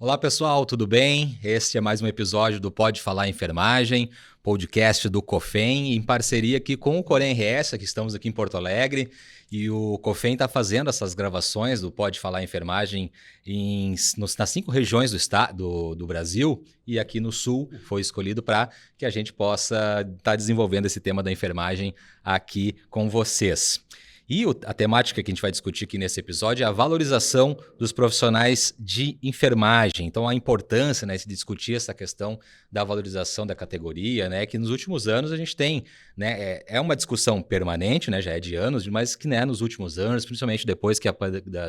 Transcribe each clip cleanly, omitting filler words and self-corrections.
Olá pessoal, tudo bem? Este é mais um episódio do Pode Falar Enfermagem, podcast do COFEN, em parceria aqui com o Corém RS, que estamos aqui em Porto Alegre, e o COFEN está fazendo essas gravações do Pode Falar Enfermagem nas 5 regiões do Brasil, e aqui no Sul foi escolhido para que a gente possa estar desenvolvendo esse tema da enfermagem aqui com vocês. E a temática que a gente vai discutir aqui nesse episódio é a valorização dos profissionais de enfermagem. Então, a importância, né, de discutir essa questão da valorização da categoria, né, que nos últimos anos a gente tem, né, é uma discussão permanente, né, já é de anos, mas que, né, nos últimos anos, principalmente depois que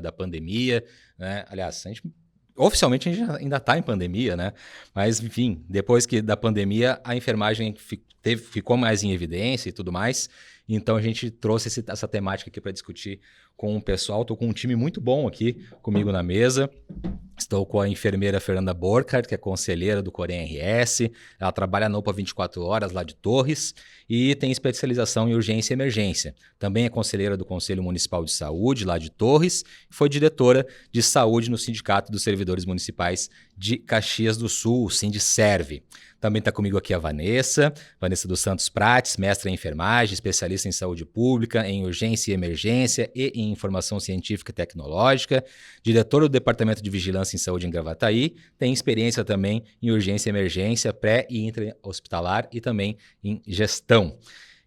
da pandemia, né, aliás, oficialmente a gente ainda está em pandemia, né? Mas, enfim, depois da pandemia, a enfermagem ficou mais em evidência e tudo mais. Então, a gente trouxe essa temática aqui para discutir com o pessoal. Estou com um time muito bom aqui comigo na mesa. Estou com a enfermeira Fernanda Borchardt, que é conselheira do Corém RS. Ela trabalha na UPA 24 horas, lá de Torres, e tem especialização em urgência e emergência. Também é conselheira do Conselho Municipal de Saúde, lá de Torres, e foi diretora de saúde no Sindicato dos Servidores Municipais de Caxias do Sul, o Sindiserve. Também está comigo aqui a Vanessa dos Santos Prates, mestra em enfermagem, especialista em saúde pública, em urgência e emergência e em informação científica e tecnológica, diretora do Departamento de Vigilância em Saúde em Gravataí, tem experiência também em urgência e emergência, pré e intra-hospitalar e também em gestão.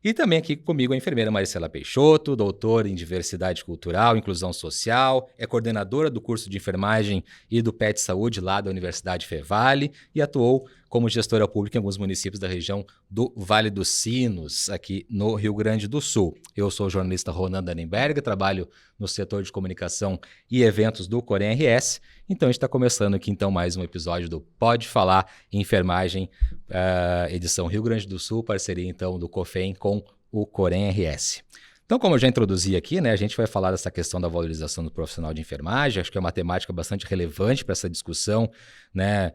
E também aqui comigo a enfermeira Maricela Peixoto, doutora em diversidade cultural, inclusão social, é coordenadora do curso de enfermagem e do PET Saúde lá da Universidade Fevale e atuou como gestora pública em alguns municípios da região do Vale dos Sinos, aqui no Rio Grande do Sul. Eu sou o jornalista Ronan Dannenberg, trabalho no setor de comunicação e eventos do Corém RS. Então, a gente está começando aqui então mais um episódio do Pode Falar Enfermagem, edição Rio Grande do Sul, parceria então do COFEN com o Corém RS. Então, como eu já introduzi aqui, né, a gente vai falar dessa questão da valorização do profissional de enfermagem. Acho que é uma temática bastante relevante para essa discussão, né,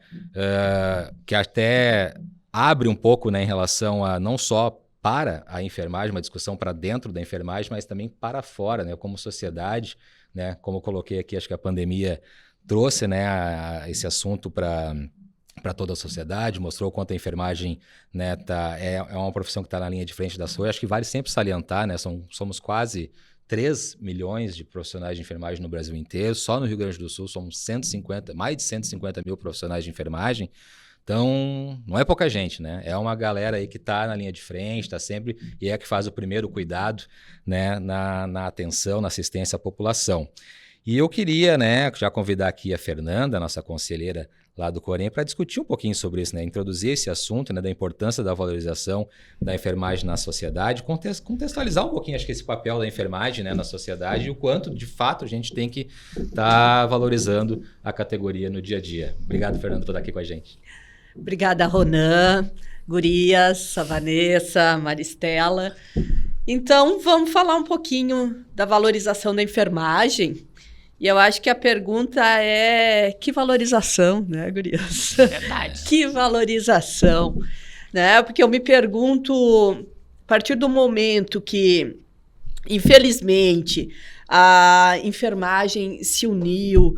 que até abre um pouco, né, em relação a não só para a enfermagem, uma discussão para dentro da enfermagem, mas também para fora, né, como sociedade, né, como eu coloquei aqui, acho que a pandemia trouxe, né, esse assunto para toda a sociedade, mostrou o quanto a enfermagem, né, é uma profissão que está na linha de frente da saúde. Acho que vale sempre salientar, né, somos quase 3 milhões de profissionais de enfermagem no Brasil inteiro. Só no Rio Grande do Sul somos mais de 150 mil profissionais de enfermagem. Então, não é pouca gente, né? É uma galera aí que está na linha de frente, está sempre, e é que faz o primeiro cuidado, né, na atenção, na assistência à população. E eu queria, né, já convidar aqui a Fernanda, nossa conselheira lá do Corém, para discutir um pouquinho sobre isso, né, introduzir esse assunto, né, da importância da valorização da enfermagem na sociedade, contextualizar um pouquinho, acho que esse papel da enfermagem, né, na sociedade e o quanto, de fato, a gente tem que estar valorizando a categoria no dia a dia. Obrigado, Fernanda, por estar aqui com a gente. Obrigada, Ronan, Gurias, a Vanessa, a Maristela. Então, vamos falar um pouquinho da valorização da enfermagem. E eu acho que a pergunta é: que valorização, né, Gurias? Verdade. Que valorização, né? Porque eu me pergunto, a partir do momento que, infelizmente, a enfermagem se uniu,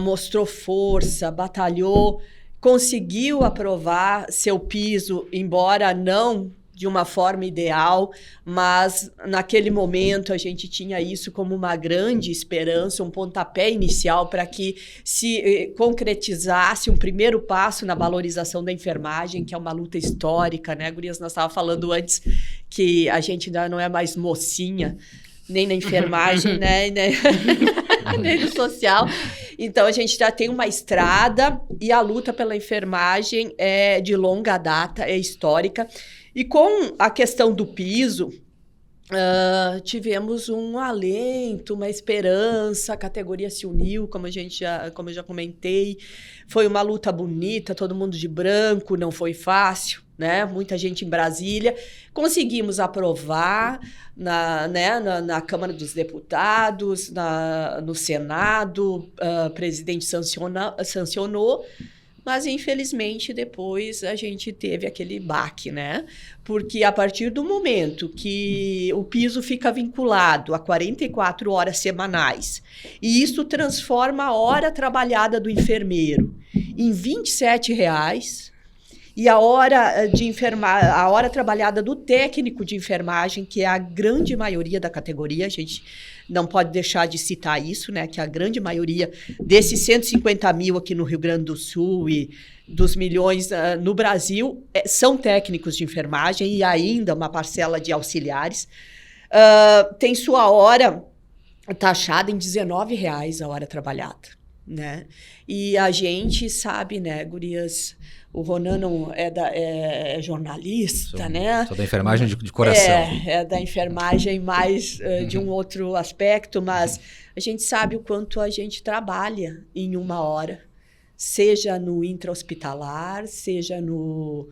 mostrou força, batalhou, conseguiu aprovar seu piso, embora não de uma forma ideal, mas naquele momento a gente tinha isso como uma grande esperança, um pontapé inicial para que se concretizasse um primeiro passo na valorização da enfermagem, que é uma luta histórica, né, Gurias? Nós estávamos falando antes que a gente ainda não é mais mocinha, nem na enfermagem, né, nem no social. Então, a gente já tem uma estrada e a luta pela enfermagem é de longa data, é histórica. E com a questão do piso, tivemos um alento, uma esperança, a categoria se uniu, como eu já comentei. Foi uma luta bonita, todo mundo de branco, não foi fácil, né? Muita gente em Brasília. Conseguimos aprovar na Câmara dos Deputados, no Senado, o presidente sancionou. Mas, infelizmente, depois a gente teve aquele baque, né? Porque a partir do momento que o piso fica vinculado a 44 horas semanais, e isso transforma a hora trabalhada do enfermeiro em R$ 27,00. E a hora a hora trabalhada do técnico de enfermagem, que é a grande maioria da categoria, a gente não pode deixar de citar isso, né? Que a grande maioria desses 150 mil aqui no Rio Grande do Sul e dos milhões no Brasil são técnicos de enfermagem e ainda uma parcela de auxiliares. Tem sua hora taxada em R$ 19,00 a hora trabalhada, né? E a gente sabe, né, gurias... O Ronan é jornalista, né? Sou da enfermagem de coração. É da enfermagem mais de um outro aspecto, mas a gente sabe o quanto a gente trabalha em uma hora, seja no intra-hospitalar, seja no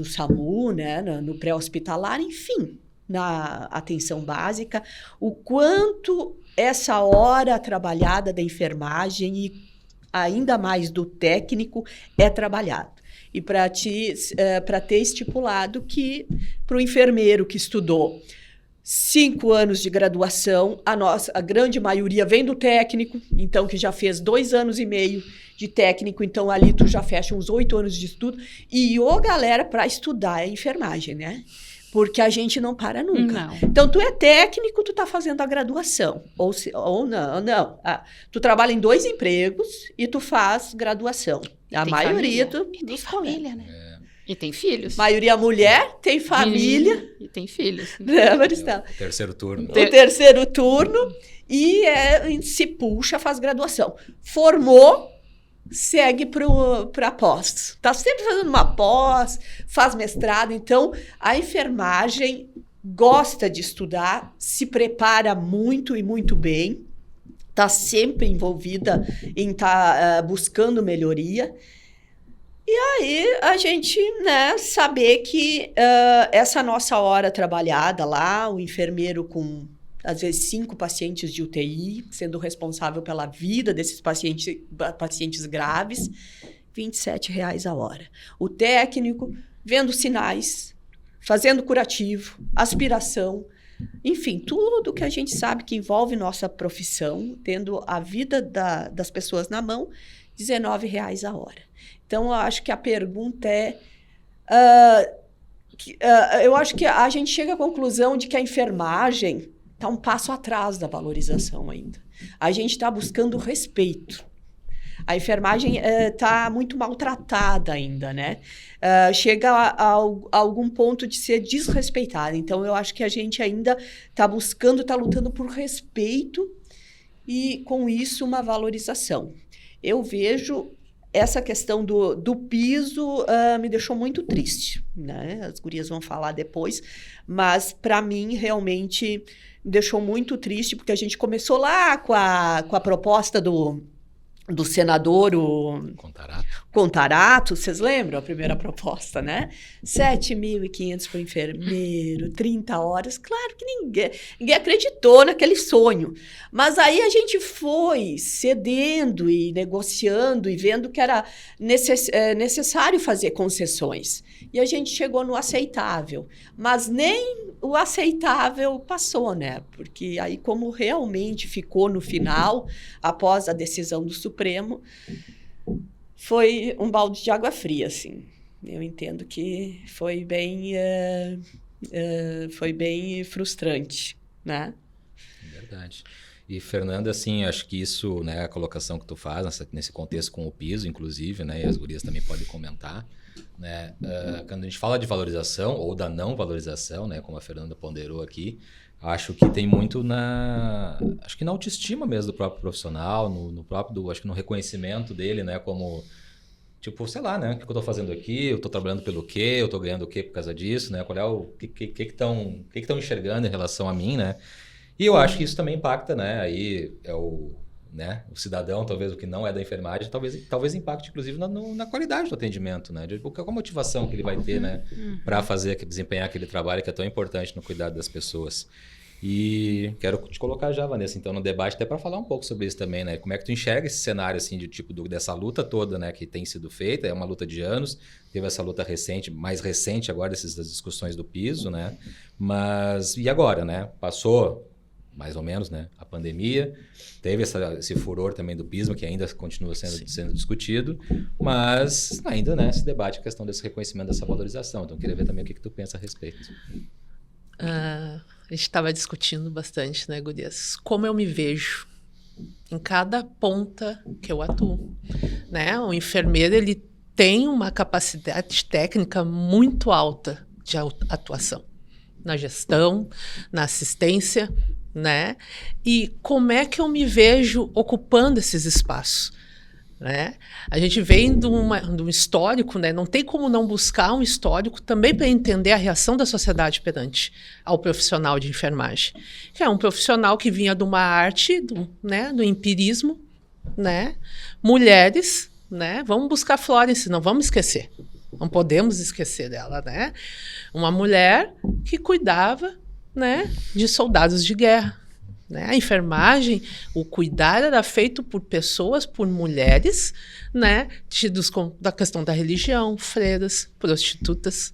SAMU, né? No pré-hospitalar, enfim, na atenção básica, o quanto essa hora trabalhada da enfermagem e ainda mais do técnico, é trabalhado. E para ter estipulado que, para o enfermeiro que estudou 5 anos de graduação, a grande maioria vem do técnico, então que já fez 2 anos e meio de técnico, então ali tu já fecha uns 8 anos de estudo, e galera, para estudar enfermagem, né? Porque a gente não para nunca. Não. Então, tu é técnico, tu tá fazendo a graduação. Ou não. Tu trabalha em 2 empregos e tu faz graduação. A maioria dos família, né? E tem filhos. Maioria mulher, tem família. E tem filhos. Né, Maristela? O terceiro turno. O terceiro turno. E se puxa, faz graduação. Formou, segue para pós. Está sempre fazendo uma pós, faz mestrado. Então, a enfermagem gosta de estudar, se prepara muito e muito bem, está sempre envolvida em estar buscando melhoria. E aí, a gente, né, saber que essa nossa hora trabalhada lá, o enfermeiro com... às vezes 5 pacientes de UTI, sendo responsável pela vida desses pacientes graves, R$ 27,00 a hora. O técnico vendo sinais, fazendo curativo, aspiração, enfim, tudo que a gente sabe que envolve nossa profissão, tendo a vida das pessoas na mão, R$ 19,00 a hora. Então, eu acho que a pergunta é... eu acho que a gente chega à conclusão de que a enfermagem está um passo atrás da valorização ainda. A gente está buscando respeito. A enfermagem está muito maltratada ainda, né? Chega a algum ponto de ser desrespeitada. Então, eu acho que a gente ainda está buscando, está lutando por respeito e, com isso, uma valorização. Eu vejo essa questão do piso me deixou muito triste, né? As gurias vão falar depois, mas, para mim, realmente... me deixou muito triste, porque a gente começou lá com a proposta do senador Contarato, vocês lembram a primeira proposta, né? 7.500 para o enfermeiro, 30 horas. Claro que ninguém acreditou naquele sonho. Mas aí a gente foi cedendo e negociando e vendo que era necessário fazer concessões. E a gente chegou no aceitável. Mas nem o aceitável passou, né? Porque aí, como realmente ficou no final, após a decisão do Supremo, foi um balde de água fria, assim. Eu entendo que foi bem frustrante, né? Verdade. E, Fernanda, assim, acho que isso, né, a colocação que tu faz nesse contexto com o piso, inclusive, né, e as gurias também podem comentar, né, quando a gente fala de valorização ou da não valorização, né, como a Fernanda ponderou aqui, acho que tem muito acho que na autoestima mesmo do próprio profissional, no próprio, acho que no reconhecimento dele, né, como, tipo, sei lá, né, o que eu tô fazendo aqui, eu tô trabalhando pelo quê, eu tô ganhando o quê por causa disso, né, qual é o que estão enxergando em relação a mim, né, e eu acho que isso também impacta, né, aí é o cidadão, talvez o que não é da enfermagem, talvez impacte, inclusive, na qualidade do atendimento, né? Qual a motivação que ele vai ter, né? Para desempenhar aquele trabalho que é tão importante no cuidado das pessoas. E quero te colocar já, Vanessa, então, no debate, até para falar um pouco sobre isso também, né? Como é que tu enxerga esse cenário, assim, dessa luta toda, né? Que tem sido feita, é uma luta de anos, teve essa luta mais recente agora, das discussões do piso, né? Mas, e agora, né? Passou... mais ou menos, né? A pandemia, teve esse furor também do pismo, que ainda continua sendo discutido, mas ainda, né, se debate a questão desse reconhecimento, dessa valorização. Então, eu queria ver também o que tu pensa a respeito. A gente estava discutindo bastante, né, Gurias? Como eu me vejo em cada ponta que eu atuo, né? O enfermeiro, ele tem uma capacidade técnica muito alta de atuação na gestão, na assistência, né? E como é que eu me vejo ocupando esses espaços, né? A gente vem de um histórico, né? Não tem como não buscar um histórico também para entender a reação da sociedade perante ao profissional de enfermagem, que é um profissional que vinha de uma arte, do empirismo, né? Mulheres, né? Vamos buscar Florence, não vamos esquecer. Não podemos esquecer dela, né? Uma mulher que cuidava, né, de soldados de guerra, né? A enfermagem, o cuidar era feito por pessoas, por mulheres, né, tidos da questão da religião, freiras, prostitutas,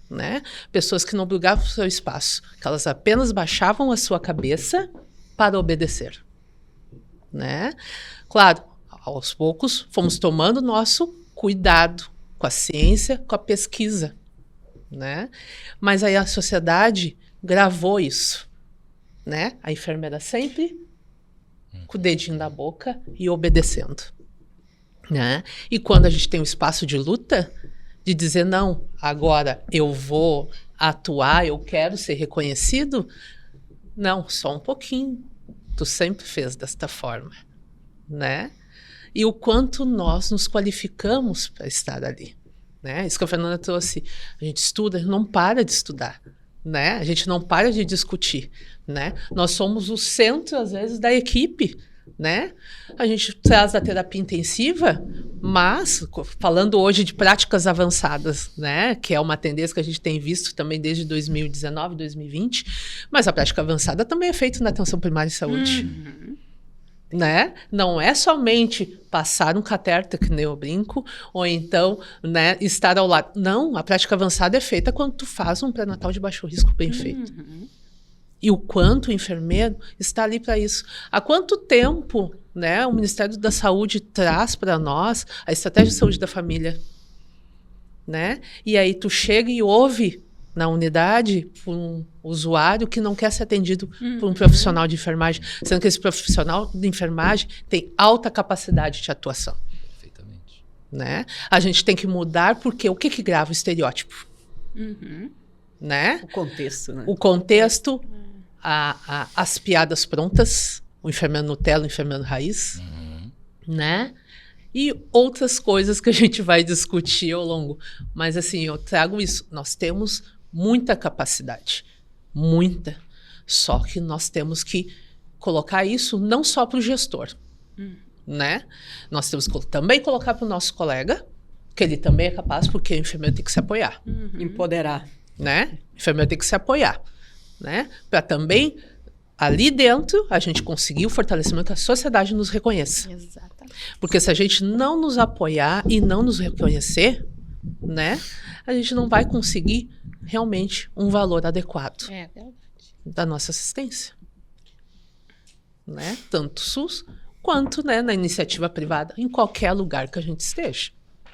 né? Pessoas que não brigavam por seu espaço, que elas apenas baixavam a sua cabeça para obedecer, né? Claro, aos poucos fomos tomando nosso cuidado com a ciência, com a pesquisa, né? Mas aí a sociedade gravou isso, né? A enfermeira sempre com o dedinho na boca e obedecendo, né? E quando a gente tem um espaço de luta, de dizer, não, agora eu vou atuar, eu quero ser reconhecido, não, só um pouquinho, tu sempre fez desta forma, né? E o quanto nós nos qualificamos para estar ali, né? Isso que a Fernanda trouxe, a gente estuda, a gente não para de estudar, né? A gente não para de discutir, né? Nós somos o centro, às vezes, da equipe, né? A gente traz a terapia intensiva, mas, falando hoje de práticas avançadas, né? Que é uma tendência que a gente tem visto também desde 2019, 2020, mas a prática avançada também é feita na atenção primária de saúde. Né? Não é somente passar um catéter, que nem eu brinco, ou então, né, estar ao lado. Não, a prática avançada é feita quando tu faz um pré-natal de baixo risco bem feito. E o quanto o enfermeiro está ali para isso. Há quanto tempo, né, o Ministério da Saúde traz para nós a estratégia de saúde da família, né? E aí tu chega e ouve na unidade por um usuário que não quer ser atendido por um profissional de enfermagem, sendo que esse profissional de enfermagem tem alta capacidade de atuação. Perfeitamente. Né? A gente tem que mudar porque o que grava o estereótipo? Né? O contexto, né? O contexto, as piadas prontas, o enfermeiro Nutella, o enfermeiro raiz, né? E outras coisas que a gente vai discutir ao longo. Mas assim, eu trago isso. Nós temos muita capacidade, muita. Só que nós temos que colocar isso não só para o gestor, né? Nós temos que também colocar para o nosso colega, que ele também é capaz, porque o enfermeiro tem que se apoiar. Empoderar. Né? O enfermeiro tem que se apoiar, né? Para também, ali dentro, a gente conseguir o fortalecimento que a sociedade nos reconheça. Exatamente. Porque se a gente não nos apoiar e não nos reconhecer, né, a gente não vai conseguir realmente um valor adequado da nossa assistência, né? Tanto SUS quanto, né, na iniciativa privada, em qualquer lugar que a gente esteja.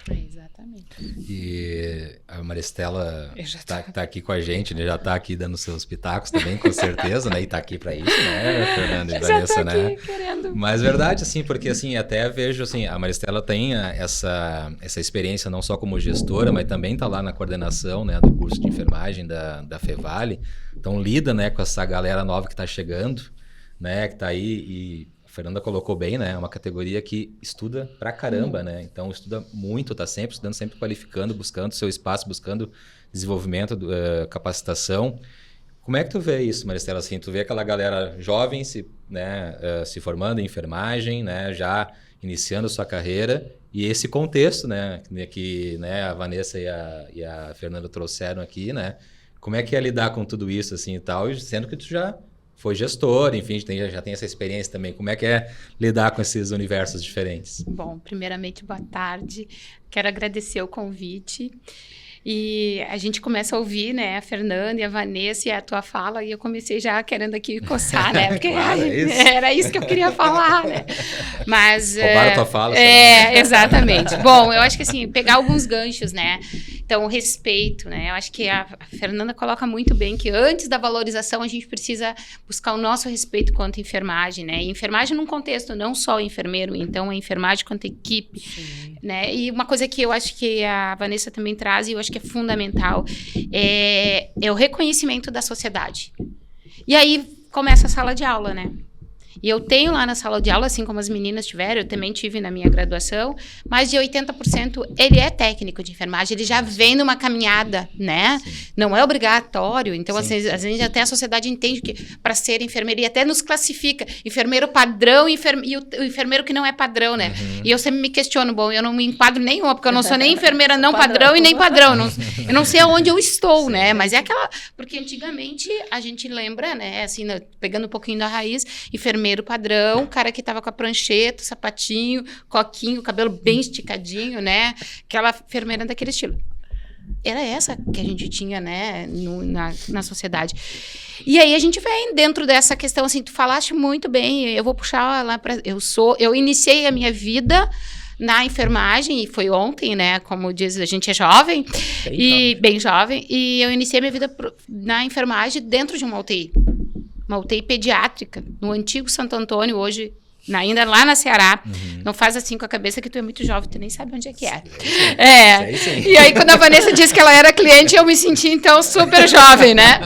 Exatamente. E a Maristela tá aqui com a gente, né? Já está aqui dando seus pitacos também, com certeza, né? E está aqui para isso, né, Fernanda e Vanessa, né? Querendo. Mas verdade, assim, porque assim, até vejo assim, a Maristela tem essa experiência não só como gestora, mas também está lá na coordenação, né, do curso de enfermagem da Fevale. Então lida, né, com essa galera nova que está chegando, né, que está aí e a Fernanda colocou bem, né? É uma categoria que estuda pra caramba, né? Então estuda muito, tá sempre estudando, sempre qualificando, buscando seu espaço, buscando desenvolvimento, capacitação. Como é que tu vê isso, Maristela? Assim, tu vê aquela galera jovem se formando em enfermagem, né? Já iniciando sua carreira e esse contexto, né? Que né, a Vanessa e a Fernanda trouxeram aqui, né? Como é que é lidar com tudo isso assim e tal, sendo que tu já foi gestor, enfim, já tem essa experiência também. Como é que é lidar com esses universos diferentes? Bom, primeiramente, boa tarde. Quero agradecer o convite. E a gente começa a ouvir, né, a Fernanda e a Vanessa e a tua fala, e eu comecei já querendo aqui coçar, né? Porque Claro, é isso. era isso que eu queria falar, né? Mas... Roubaram a tua fala. Exatamente. Bom, eu acho que assim, pegar alguns ganchos, né? Então, o respeito, né? Eu acho que a Fernanda coloca muito bem que antes da valorização a gente precisa buscar o nosso respeito quanto enfermagem, né? E enfermagem num contexto, não só o enfermeiro, então a enfermagem quanto equipe, né? E uma coisa que eu acho que a Vanessa também traz, e eu acho que é fundamental, é o reconhecimento da sociedade. E aí começa a sala de aula, né? E eu tenho lá na sala de aula, assim como as meninas tiveram, eu também tive na minha graduação, mais de 80% ele é técnico de enfermagem, ele já vem numa caminhada, né? Sim. Não é obrigatório, então às vezes até a sociedade entende que para ser enfermeira, e até nos classifica, enfermeiro padrão e o enfermeiro que não é padrão, né? E eu sempre me questiono, bom, eu não me enquadro nenhuma, porque eu não sou nem enfermeira não padrão e nem padrão, eu não sei aonde eu estou, né? Mas é aquela, porque antigamente a gente lembra, né, assim, pegando um pouquinho da raiz, enfermeiro padrão, cara que tava com a prancheta, sapatinho, coquinho, cabelo bem esticadinho, né? Aquela enfermeira daquele estilo. Era essa que a gente tinha, né, na sociedade. E aí a gente vem dentro dessa questão, assim, tu falaste muito bem, eu vou puxar lá para... Eu iniciei a minha vida na enfermagem, e foi ontem, né, como diz, a gente é jovem, bem jovem, e eu iniciei minha vida na enfermagem dentro de uma UTI. Uma UTI pediátrica, no antigo Santo Antônio, hoje, ainda lá na Ceará. Não faz assim com a cabeça que tu é muito jovem, tu nem sabe onde é que é. Sim. E aí, quando a Vanessa disse que ela era cliente, eu me senti, então, super jovem, né?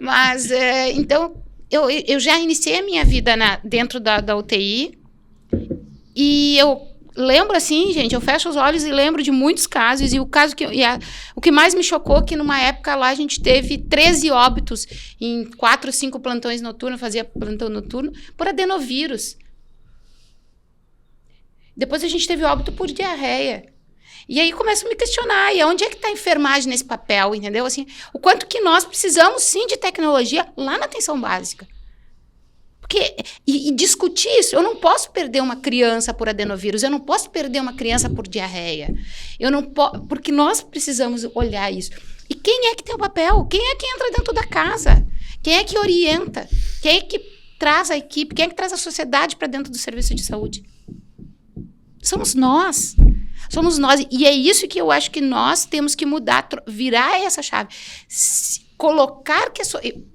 Mas, então, eu já iniciei a minha vida dentro da UTI, e eu lembro assim, gente, eu fecho os olhos e lembro de muitos casos, e o que mais me chocou é que numa época lá a gente teve 13 óbitos em 4 ou 5 plantões noturnos, fazia plantão noturno, por adenovírus. Depois a gente teve óbito por diarreia. E aí começo a me questionar, e onde é que está a enfermagem nesse papel, entendeu? Assim, o quanto que nós precisamos, sim, de tecnologia lá na atenção básica. E discutir isso, eu não posso perder uma criança por adenovírus, eu não posso perder uma criança por diarreia, porque nós precisamos olhar isso. E quem é que tem o papel? Quem é que entra dentro da casa? Quem é que orienta? Quem é que traz a equipe? Quem é que traz a sociedade para dentro do serviço de saúde? Somos nós. Somos nós. E é isso que eu acho que nós temos que mudar, virar essa chave.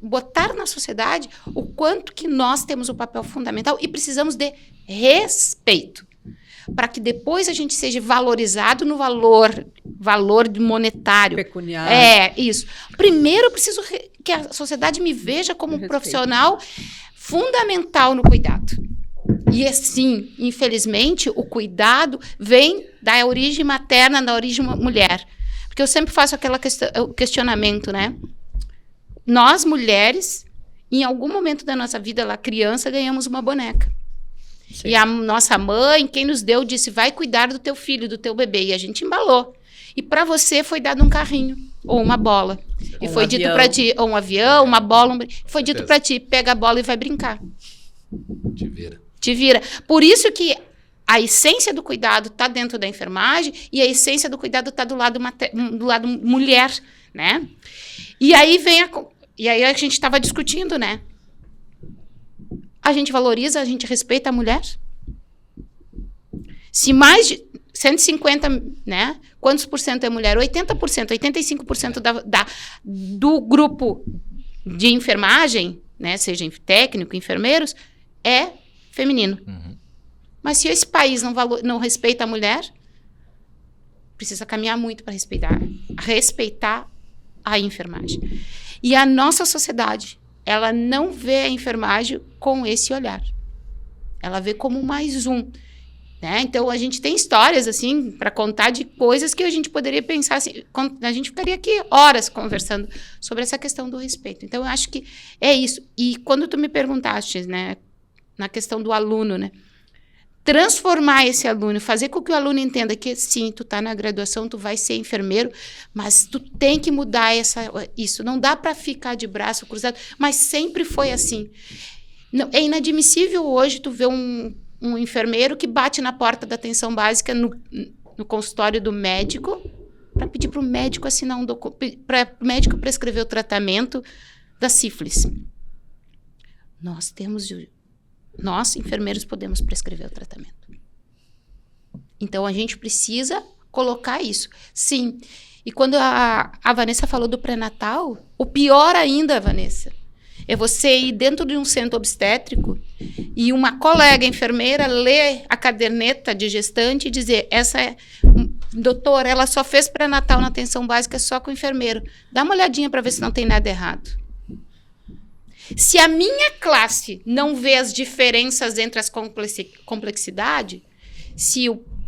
Botar na sociedade o quanto que nós temos o papel fundamental e precisamos de respeito, para que depois a gente seja valorizado no valor monetário. Pecuniário. Isso. Primeiro, eu preciso que a sociedade me veja como um profissional fundamental no cuidado. E assim, infelizmente, o cuidado vem da origem materna, da origem mulher. Porque eu sempre faço o questionamento, né? Nós, mulheres, em algum momento da nossa vida, lá criança, ganhamos uma boneca. Sim. E a nossa mãe, quem nos deu, disse, vai cuidar do teu filho, do teu bebê. E a gente embalou. E para você foi dado um carrinho ou uma bola. E foi dito para ti, ou um avião, uma bola. Foi dito para ti, pega a bola e vai brincar. Te vira. Por isso que a essência do cuidado está dentro da enfermagem e a essência do cuidado está do lado mulher, né? E aí a gente estava discutindo, né? A gente valoriza, a gente respeita a mulher? Se mais de 150, né? Quantos por cento é mulher? 80%, 85% do grupo de enfermagem, né? Seja técnico, enfermeiros, é feminino. Mas se esse país não respeita a mulher, precisa caminhar muito para respeitar a enfermagem. E a nossa sociedade, ela não vê a enfermagem com esse olhar. Ela vê como mais um. Né? Então, a gente tem histórias, assim, para contar de coisas que a gente poderia pensar, assim, a gente ficaria aqui horas conversando sobre essa questão do respeito. Então, eu acho que é isso. E quando tu me perguntaste, né, na questão do aluno, né, transformar esse aluno, fazer com que o aluno entenda que, sim, tu tá na graduação, tu vai ser enfermeiro, mas tu tem que mudar isso. Não dá para ficar de braço cruzado, mas sempre foi assim. Não, é inadmissível hoje tu ver um enfermeiro que bate na porta da atenção básica no consultório do médico para pedir para o médico assinar para o médico prescrever o tratamento da sífilis. Nós, enfermeiros, podemos prescrever o tratamento. Então, a gente precisa colocar isso. Sim. E quando a Vanessa falou do pré-natal, o pior ainda, Vanessa, é você ir dentro de um centro obstétrico e uma colega enfermeira ler a caderneta de gestante e dizer, doutora, ela só fez pré-natal na atenção básica só com o enfermeiro. Dá uma olhadinha para ver se não tem nada errado. Se a minha classe não vê as diferenças entre as complexidades, se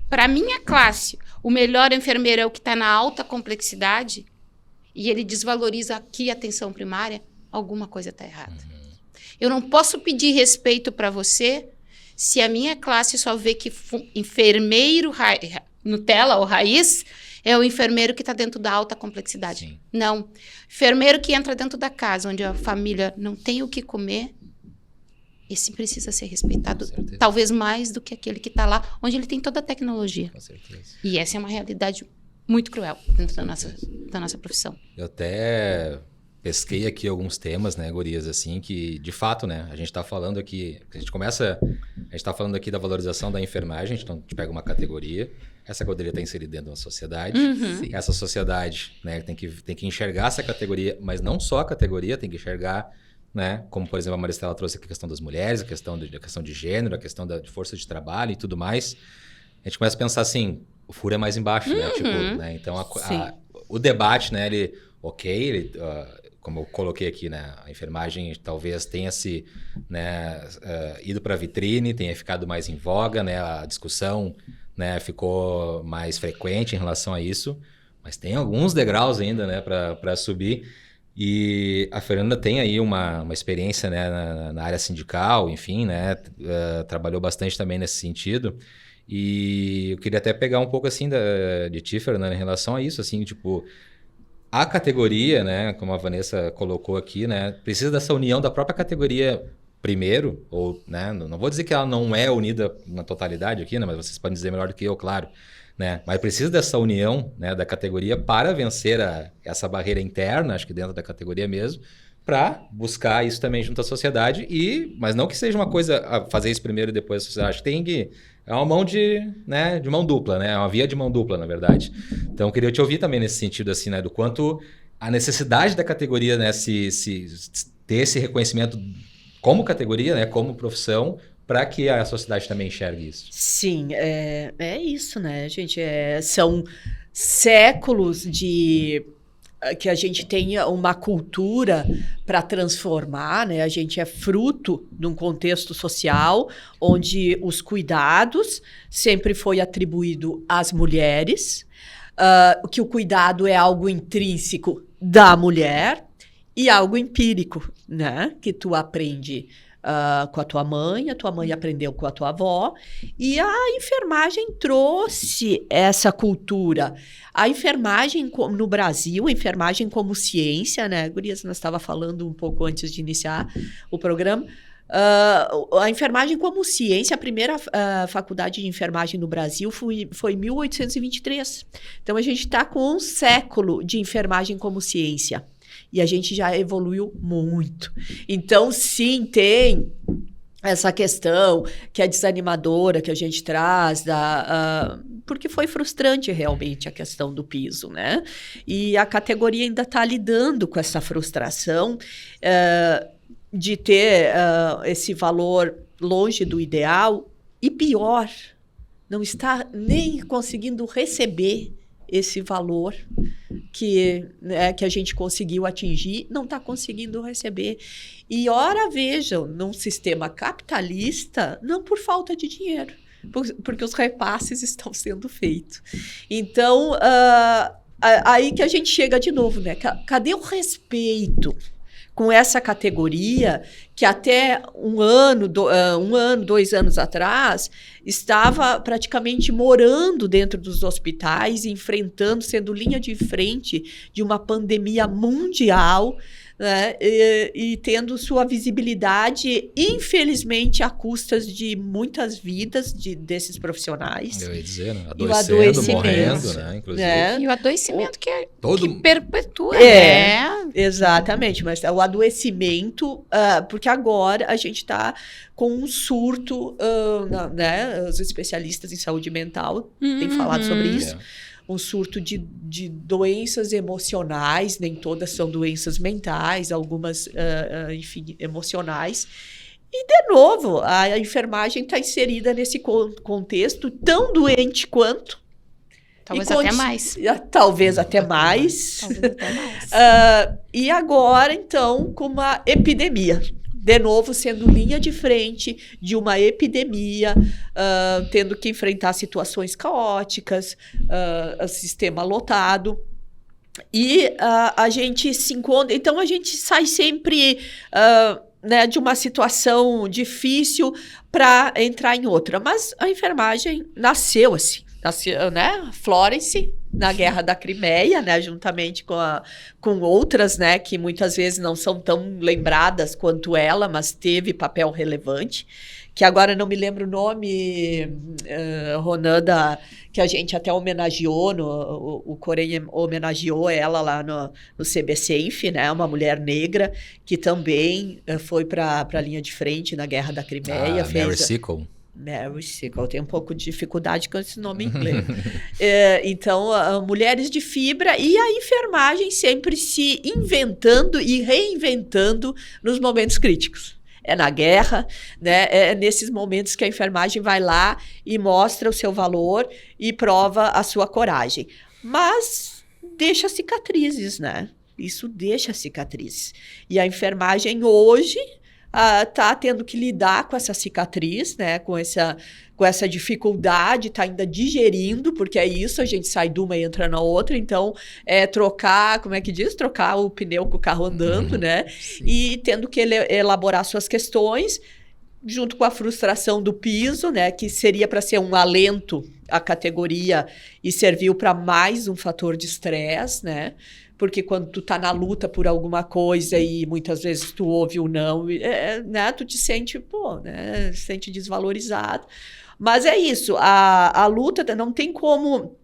para minha classe o melhor enfermeiro é o que está na alta complexidade e ele desvaloriza aqui a atenção primária, alguma coisa está errada. Eu não posso pedir respeito para você se a minha classe só vê que enfermeiro Nutella ou raiz é o enfermeiro que está dentro da alta complexidade. Sim. Não. Enfermeiro que entra dentro da casa, onde a família não tem o que comer, esse precisa ser respeitado, talvez mais do que aquele que está lá, onde ele tem toda a tecnologia. Com certeza. E essa é uma realidade muito cruel dentro da nossa profissão. Eu até pesquei aqui alguns temas, né, gurias, assim, que, de fato, né, a gente está falando aqui, a gente está falando aqui da valorização da enfermagem, então a gente pega uma categoria, essa categoria está inserida dentro de uma sociedade, essa sociedade, né, tem que enxergar essa categoria, mas não só a categoria, tem que enxergar, né, como, por exemplo, a Maristela trouxe aqui a questão das mulheres, a questão de gênero, a questão de força de trabalho e tudo mais, a gente começa a pensar assim, o furo é mais embaixo, né, tipo, né, então o debate, né, como eu coloquei aqui, né, a enfermagem talvez tenha se, né, ido para a vitrine, tenha ficado mais em voga, né, a discussão, né, ficou mais frequente em relação a isso, mas tem alguns degraus ainda, né, para subir. E a Fernanda tem aí uma experiência, né, na área sindical, enfim, né, trabalhou bastante também nesse sentido. E eu queria até pegar um pouco assim de ti, Fernanda, em relação a isso, assim, tipo, a categoria, né, como a Vanessa colocou aqui, né, precisa dessa união da própria categoria primeiro, ou, né, não vou dizer que ela não é unida na totalidade aqui, né, mas vocês podem dizer melhor do que eu, claro, né, mas precisa dessa união, né, da categoria para vencer essa barreira interna, acho que dentro da categoria mesmo, para buscar isso também junto à sociedade, mas não que seja uma coisa fazer isso primeiro e depois a sociedade, acho que tem que... É uma mão de mão dupla, né? É uma via de mão dupla, na verdade. Então, eu queria te ouvir também nesse sentido, assim, né? Do quanto a necessidade da categoria, né? Ter esse reconhecimento como categoria, né? Como profissão, para que a sociedade também enxergue isso. Sim, é isso, né, gente? São séculos que a gente tenha uma cultura para transformar, né? A gente é fruto de um contexto social onde os cuidados sempre foi atribuído às mulheres, que o cuidado é algo intrínseco da mulher e algo empírico, né? Que tu aprende com a tua mãe aprendeu com a tua avó, e a enfermagem trouxe essa cultura. A enfermagem no Brasil, a enfermagem como ciência, né, gurias, nós estávamos falando um pouco antes de iniciar o programa, a enfermagem como ciência, a primeira faculdade de enfermagem no Brasil foi em 1823. Então, a gente está com um século de enfermagem como ciência. E a gente já evoluiu muito. Então, sim, tem essa questão que é desanimadora, que a gente traz, porque foi frustrante realmente a questão do piso, né? E a categoria ainda está lidando com essa frustração de ter esse valor longe do ideal e, pior, não está nem conseguindo receber esse valor que a gente conseguiu atingir, não está conseguindo receber. E, ora, vejam, num sistema capitalista, não por falta de dinheiro, porque os repasses estão sendo feitos. Então, aí que a gente chega de novo, né? Cadê o respeito com essa categoria que até 2 anos atrás, estava praticamente morando dentro dos hospitais, sendo linha de frente de uma pandemia mundial, né? E tendo sua visibilidade, infelizmente, a custas de muitas vidas desses profissionais. Eu ia dizer, né? E o Adoecendo, adoecimento, morrendo, né? Inclusive. né? E o adoecimento que Todo... perpetua, É. né? Exatamente, mas o adoecimento, porque agora a gente está com um surto, né? Os especialistas em saúde mental têm falado sobre isso. Um surto de doenças emocionais, nem todas são doenças mentais, algumas, enfim, emocionais. E, de novo, a enfermagem está inserida nesse contexto tão doente quanto. Talvez até mais. Talvez até mais. Talvez até mais. E agora, então, com uma epidemia. De novo, sendo linha de frente de uma epidemia, tendo que enfrentar situações caóticas, sistema lotado. E a gente se encontra... Então, a gente sai sempre né, de uma situação difícil para entrar em outra. Mas a enfermagem nasceu assim. Né? Florence, na Guerra da Crimeia, né? Juntamente com outras, né? Que muitas vezes não são tão lembradas quanto ela, mas teve papel relevante, que agora não me lembro o nome, Ronan, que a gente até homenageou, o Corém homenageou ela lá no CBCIF, né? Uma mulher negra que também foi para a linha de frente na Guerra da Crimeia. Mary Sickle. Mary Sickle, eu tenho um pouco de dificuldade com esse nome em inglês. Então, mulheres de fibra e a enfermagem sempre se inventando e reinventando nos momentos críticos. É na guerra, né? É nesses momentos que a enfermagem vai lá e mostra o seu valor e prova a sua coragem. Mas deixa cicatrizes, né? Isso deixa cicatrizes. E a enfermagem hoje está tendo que lidar com essa cicatriz, né? Com essa dificuldade, está ainda digerindo, porque é isso, a gente sai de uma e entra na outra, então trocar, como é que diz? Trocar o pneu com o carro andando, né? Sim. E tendo que elaborar suas questões, junto com a frustração do piso, né? Que seria para ser um alento à categoria e serviu para mais um fator de estresse, né? Porque quando tu tá na luta por alguma coisa e muitas vezes tu ouve o não, né, tu te sente, né, se sente desvalorizado. Mas é isso, a luta, não tem como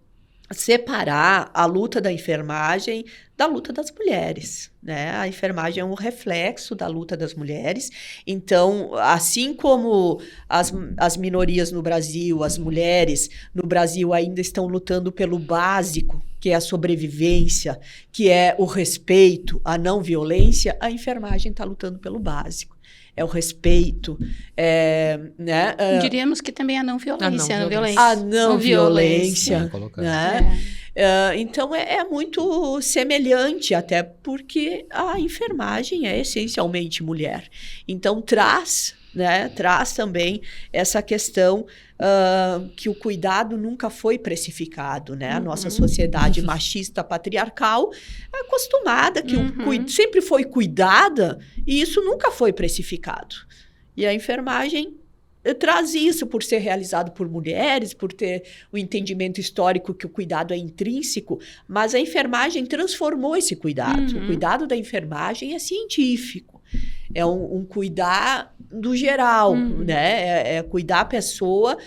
separar a luta da enfermagem da luta das mulheres, né? A enfermagem é um reflexo da luta das mulheres. Então, assim como as minorias no Brasil, as mulheres no Brasil ainda estão lutando pelo básico, que é a sobrevivência, que é o respeito, a não violência, a enfermagem está lutando pelo básico. É o respeito, né? Diríamos que também a não violência. A não violência, né? É. Então, é muito semelhante, até porque a enfermagem é essencialmente mulher. Então, traz também essa questão que o cuidado nunca foi precificado, né? A nossa sociedade machista patriarcal é acostumada que sempre foi cuidada e isso nunca foi precificado. E a enfermagem traz isso por ser realizado por mulheres, por ter o entendimento histórico que o cuidado é intrínseco, mas a enfermagem transformou esse cuidado. O cuidado da enfermagem é científico. É um cuidar do geral, né? É cuidar a pessoa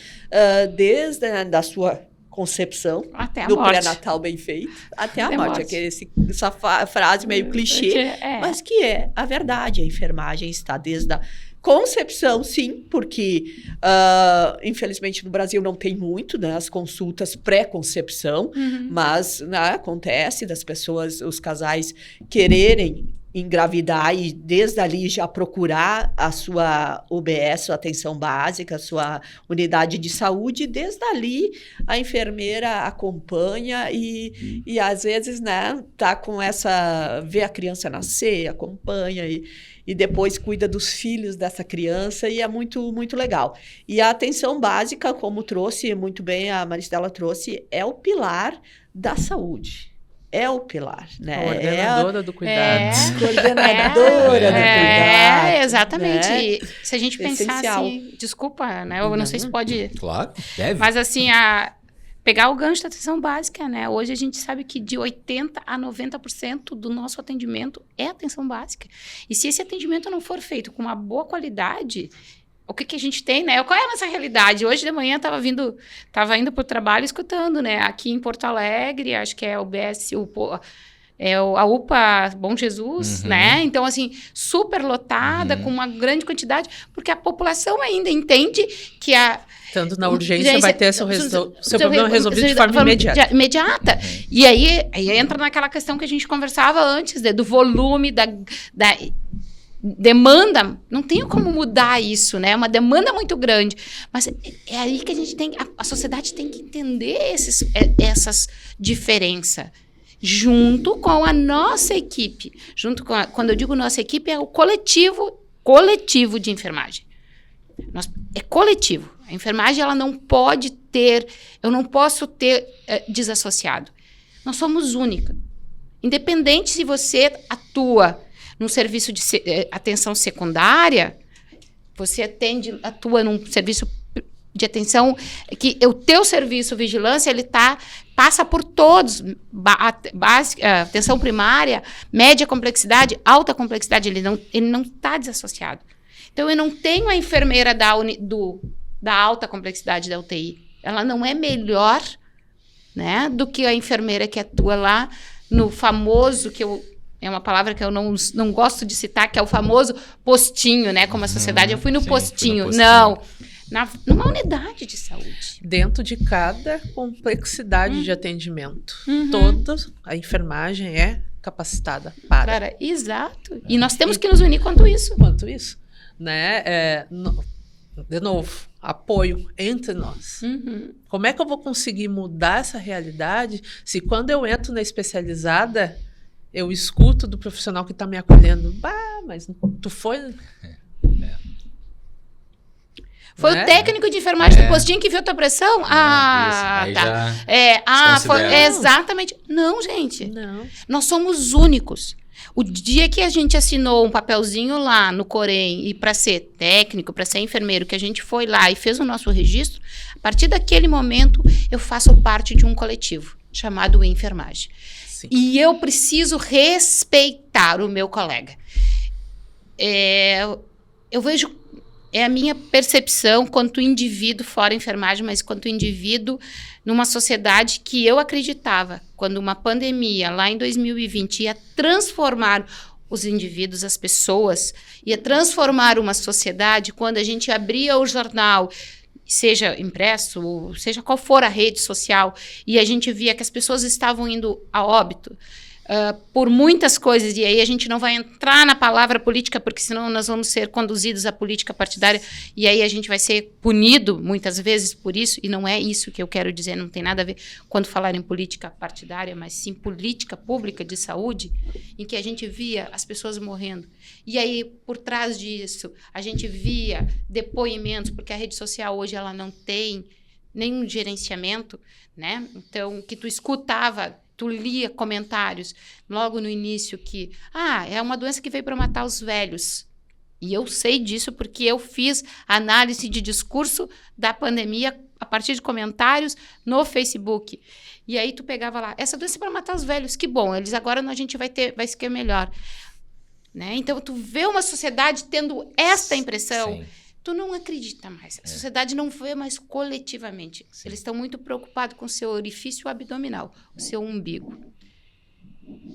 desde a sua concepção, até a do morte. Pré-natal bem feito, até a morte. Essa frase meio clichê, mas que é a verdade. A enfermagem está desde a concepção, sim, porque infelizmente no Brasil não tem muito, né, as consultas pré-concepção, mas né, acontece das pessoas, os casais quererem engravidar e desde ali já procurar a sua UBS, sua atenção básica, a sua unidade de saúde, desde ali a enfermeira acompanha e às vezes, né, tá com vê a criança nascer, acompanha e depois cuida dos filhos dessa criança e é muito, muito legal. E a atenção básica, como trouxe muito bem, a Maristela trouxe, é o pilar da saúde. É o pilar, né? Coordenadora do cuidado. Coordenadora do cuidado. Exatamente. Né? E se a gente pensar essencial. assim, desculpa, né? Eu não sei se pode. Claro, deve. Mas assim, pegar o gancho da atenção básica, né? Hoje a gente sabe que de 80% a 90% do nosso atendimento é atenção básica. E se esse atendimento não for feito com uma boa qualidade, o que a gente tem, né? Qual é a nossa realidade? Hoje de manhã estava indo para o trabalho escutando, né? Aqui em Porto Alegre, acho que é o BS, a UPA Bom Jesus, né? Então, assim, super lotada, com uma grande quantidade, porque a população ainda entende que tanto na urgência vai ter seu problema resolvido de forma imediata. E aí entra naquela questão que a gente conversava antes, do volume, da demanda. Não tem como mudar isso, né? É uma demanda muito grande. Mas é aí que a gente tem... A sociedade tem que entender essas diferenças. Junto com a nossa equipe. Quando eu digo nossa equipe, é o coletivo de enfermagem. É coletivo. A enfermagem, ela não pode ter... Eu não posso ter desassociado. Nós somos únicos. Independente se você atua num serviço de atenção secundária, você atua num serviço de atenção, que o teu serviço vigilância, ele passa por todos, atenção primária, média complexidade, alta complexidade, ele não está desassociado. Então, eu não tenho a enfermeira da alta complexidade da UTI. Ela não é melhor, né, do que a enfermeira que atua lá no famoso, é uma palavra que eu não gosto de citar, que é o famoso postinho, né? Como a sociedade, eu fui no postinho. Não, numa unidade de saúde. Dentro de cada complexidade de atendimento. Toda a enfermagem é capacitada para. Exato. E nós temos que nos unir quanto isso. Né? De novo, apoio entre nós. Como é que eu vou conseguir mudar essa realidade se quando eu entro na especializada, eu escuto do profissional que está me acolhendo, mas tu foi... Foi o técnico de enfermagem do postinho que viu a tua pressão? Exatamente. Não, gente. Não. Nós somos únicos. O dia que a gente assinou um papelzinho lá no Corém e para ser técnico, para ser enfermeiro, que a gente foi lá e fez o nosso registro, a partir daquele momento eu faço parte de um coletivo chamado enfermagem. Sim. E eu preciso respeitar o meu colega. Eu vejo... É a minha percepção quanto indivíduo fora enfermagem, mas quanto indivíduo numa sociedade que eu acreditava, quando uma pandemia, lá em 2020, ia transformar os indivíduos, as pessoas, ia transformar uma sociedade, quando a gente abria o jornal, seja impresso, seja qual for a rede social, e a gente via que as pessoas estavam indo a óbito, por muitas coisas, e aí a gente não vai entrar na palavra política, porque senão nós vamos ser conduzidos à política partidária, e aí a gente vai ser punido muitas vezes por isso, e não é isso que eu quero dizer, não tem nada a ver quando falar em política partidária, mas sim política pública de saúde, em que a gente via as pessoas morrendo. E aí, por trás disso, a gente via depoimentos, porque a rede social hoje ela não tem nenhum gerenciamento, né? Então, que tu escutava... Tu lia comentários logo no início que é uma doença que veio para matar os velhos. E eu sei disso porque eu fiz análise de discurso da pandemia a partir de comentários no Facebook. E aí tu pegava lá, essa doença é para matar os velhos, que bom, eles agora a gente vai ser melhor. Né? Então tu vê uma sociedade tendo esta impressão... Sim. Tu não acredita mais. A sociedade não vê mais coletivamente. Sim. Eles estão muito preocupados com o seu orifício abdominal, o seu umbigo.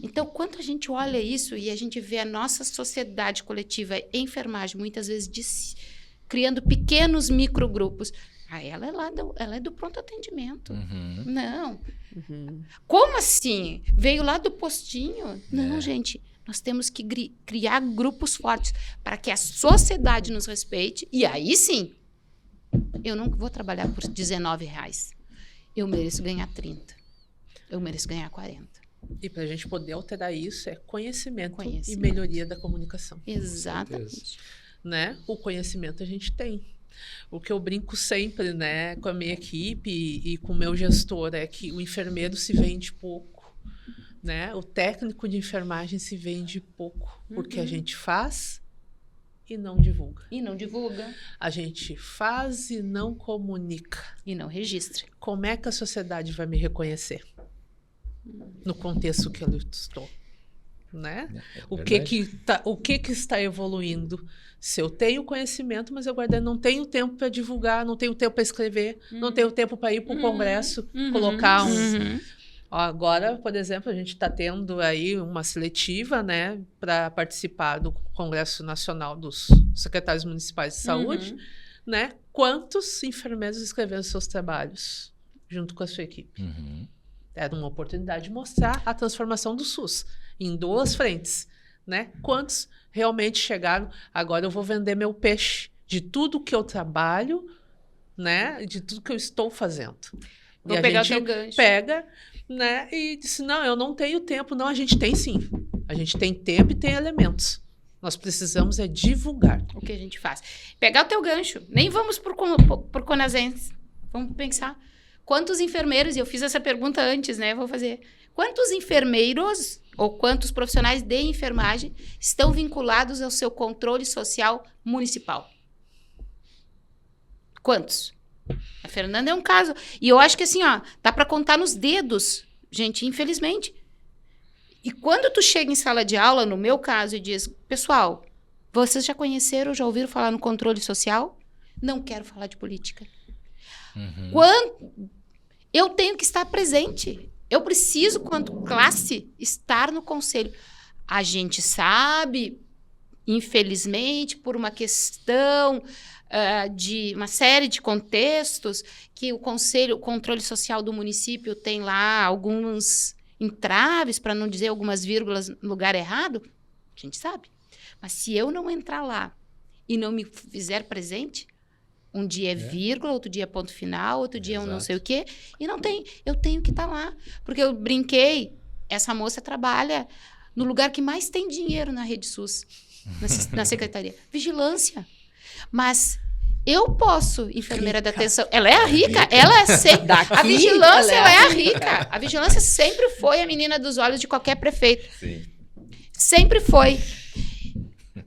Então, quando a gente olha isso e a gente vê a nossa sociedade coletiva em enfermagem, muitas vezes criando pequenos microgrupos, ela é do pronto atendimento. Não. Como assim? Veio lá do postinho? Não, gente. Nós temos que criar grupos fortes para que a sociedade nos respeite. E aí, sim, eu não vou trabalhar por R$19. Eu mereço ganhar 30. Eu mereço ganhar 40. E para a gente poder alterar isso é conhecimento e melhoria da comunicação. Exatamente. Né? O conhecimento a gente tem. O que eu brinco sempre, né, com a minha equipe e com o meu gestor é que o enfermeiro se vende pouco. Né? O técnico de enfermagem se vende pouco, porque a gente faz e não divulga. E não divulga. A gente faz e não comunica. E não registra. Como é que a sociedade vai me reconhecer? No contexto que eu estou, né? O que está evoluindo? Se eu tenho conhecimento, mas eu guardei, não tenho tempo para divulgar, não tenho tempo para escrever, não tenho tempo para ir para o congresso, colocar um... Ó, agora, por exemplo, a gente está tendo aí uma seletiva, né, para participar do Congresso Nacional dos Secretários Municipais de Saúde, né? Quantos enfermeiros escreveram seus trabalhos junto com a sua equipe? Era uma oportunidade de mostrar a transformação do SUS em 2 frentes, né? Quantos realmente chegaram? Agora eu vou vender meu peixe de tudo que eu trabalho, né? De tudo que eu estou fazendo. Vou e pegar a gente o teu gancho. pega, né? E disse, não, eu não tenho tempo. Não, a gente tem sim. A gente tem tempo e tem elementos. Nós precisamos é divulgar. O que a gente faz? Pegar o teu gancho. Nem vamos por Conasense. Vamos pensar. Quantos enfermeiros, e eu fiz essa pergunta antes, né? Vou fazer. Quantos enfermeiros ou quantos profissionais de enfermagem estão vinculados ao seu controle social municipal? Quantos? A Fernanda é um caso. E eu acho que assim, ó, dá para contar nos dedos, gente, infelizmente. E quando tu chega em sala de aula, no meu caso, e diz, pessoal, vocês já conheceram, já ouviram falar no controle social? Não quero falar de política. Eu tenho que estar presente. Eu preciso, quanto classe, estar no conselho. A gente sabe, infelizmente, por uma questão de uma série de contextos, que o controle social do município tem lá alguns entraves, para não dizer algumas vírgulas no lugar errado. A gente sabe. Mas se eu não entrar lá e não me fizer presente, um dia é vírgula, outro dia é ponto final, outro dia eu não sei o quê. E não tem. Eu tenho que estar lá. Porque eu brinquei, essa moça trabalha no lugar que mais tem dinheiro na Rede SUS, na secretaria. Vigilância. Mas eu posso, enfermeira da atenção... Ela é a rica, ela é sempre... A vigilância, ela é a rica. A vigilância sempre foi a menina dos olhos de qualquer prefeito. Sim. Sempre foi.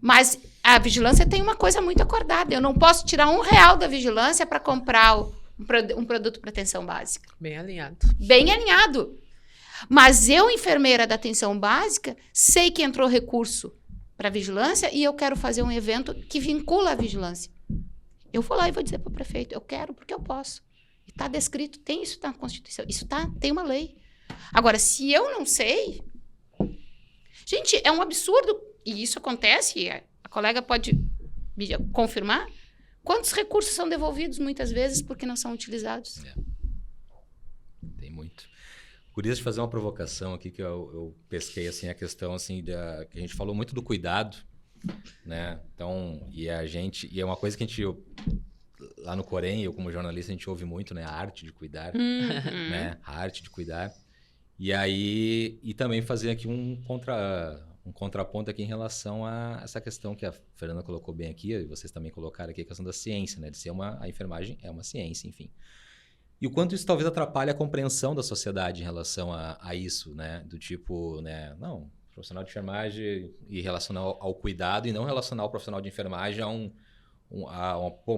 Mas... a vigilância tem uma coisa muito acordada. Eu não posso tirar R$1 da vigilância para comprar um produto para atenção básica. Bem alinhado. Bem alinhado. Mas eu, enfermeira da atenção básica, sei que entrou recurso para vigilância e eu quero fazer um evento que vincula a vigilância. Eu vou lá e vou dizer para o prefeito, eu quero porque eu posso. E está descrito, tem isso na Constituição. Isso tem uma lei. Agora, se eu não sei... Gente, é um absurdo. E isso acontece... A colega pode me confirmar? Quantos recursos são devolvidos muitas vezes porque não são utilizados? Tem muito. Curioso de fazer uma provocação aqui que eu pesquei assim a questão assim que a gente falou muito do cuidado, né? Então, e é uma coisa que a gente lá no Corém, eu como jornalista a gente ouve muito, né? A arte de cuidar, né? A arte de cuidar. E aí também fazer aqui um contraponto aqui em relação a essa questão que a Fernanda colocou bem aqui, e vocês também colocaram aqui, a questão da ciência, né? De ser a enfermagem é uma ciência, enfim. E o quanto isso talvez atrapalhe a compreensão da sociedade em relação a isso, né? Do tipo, né? Não, profissional de enfermagem e relacionar ao cuidado e não relacionar o profissional de enfermagem a um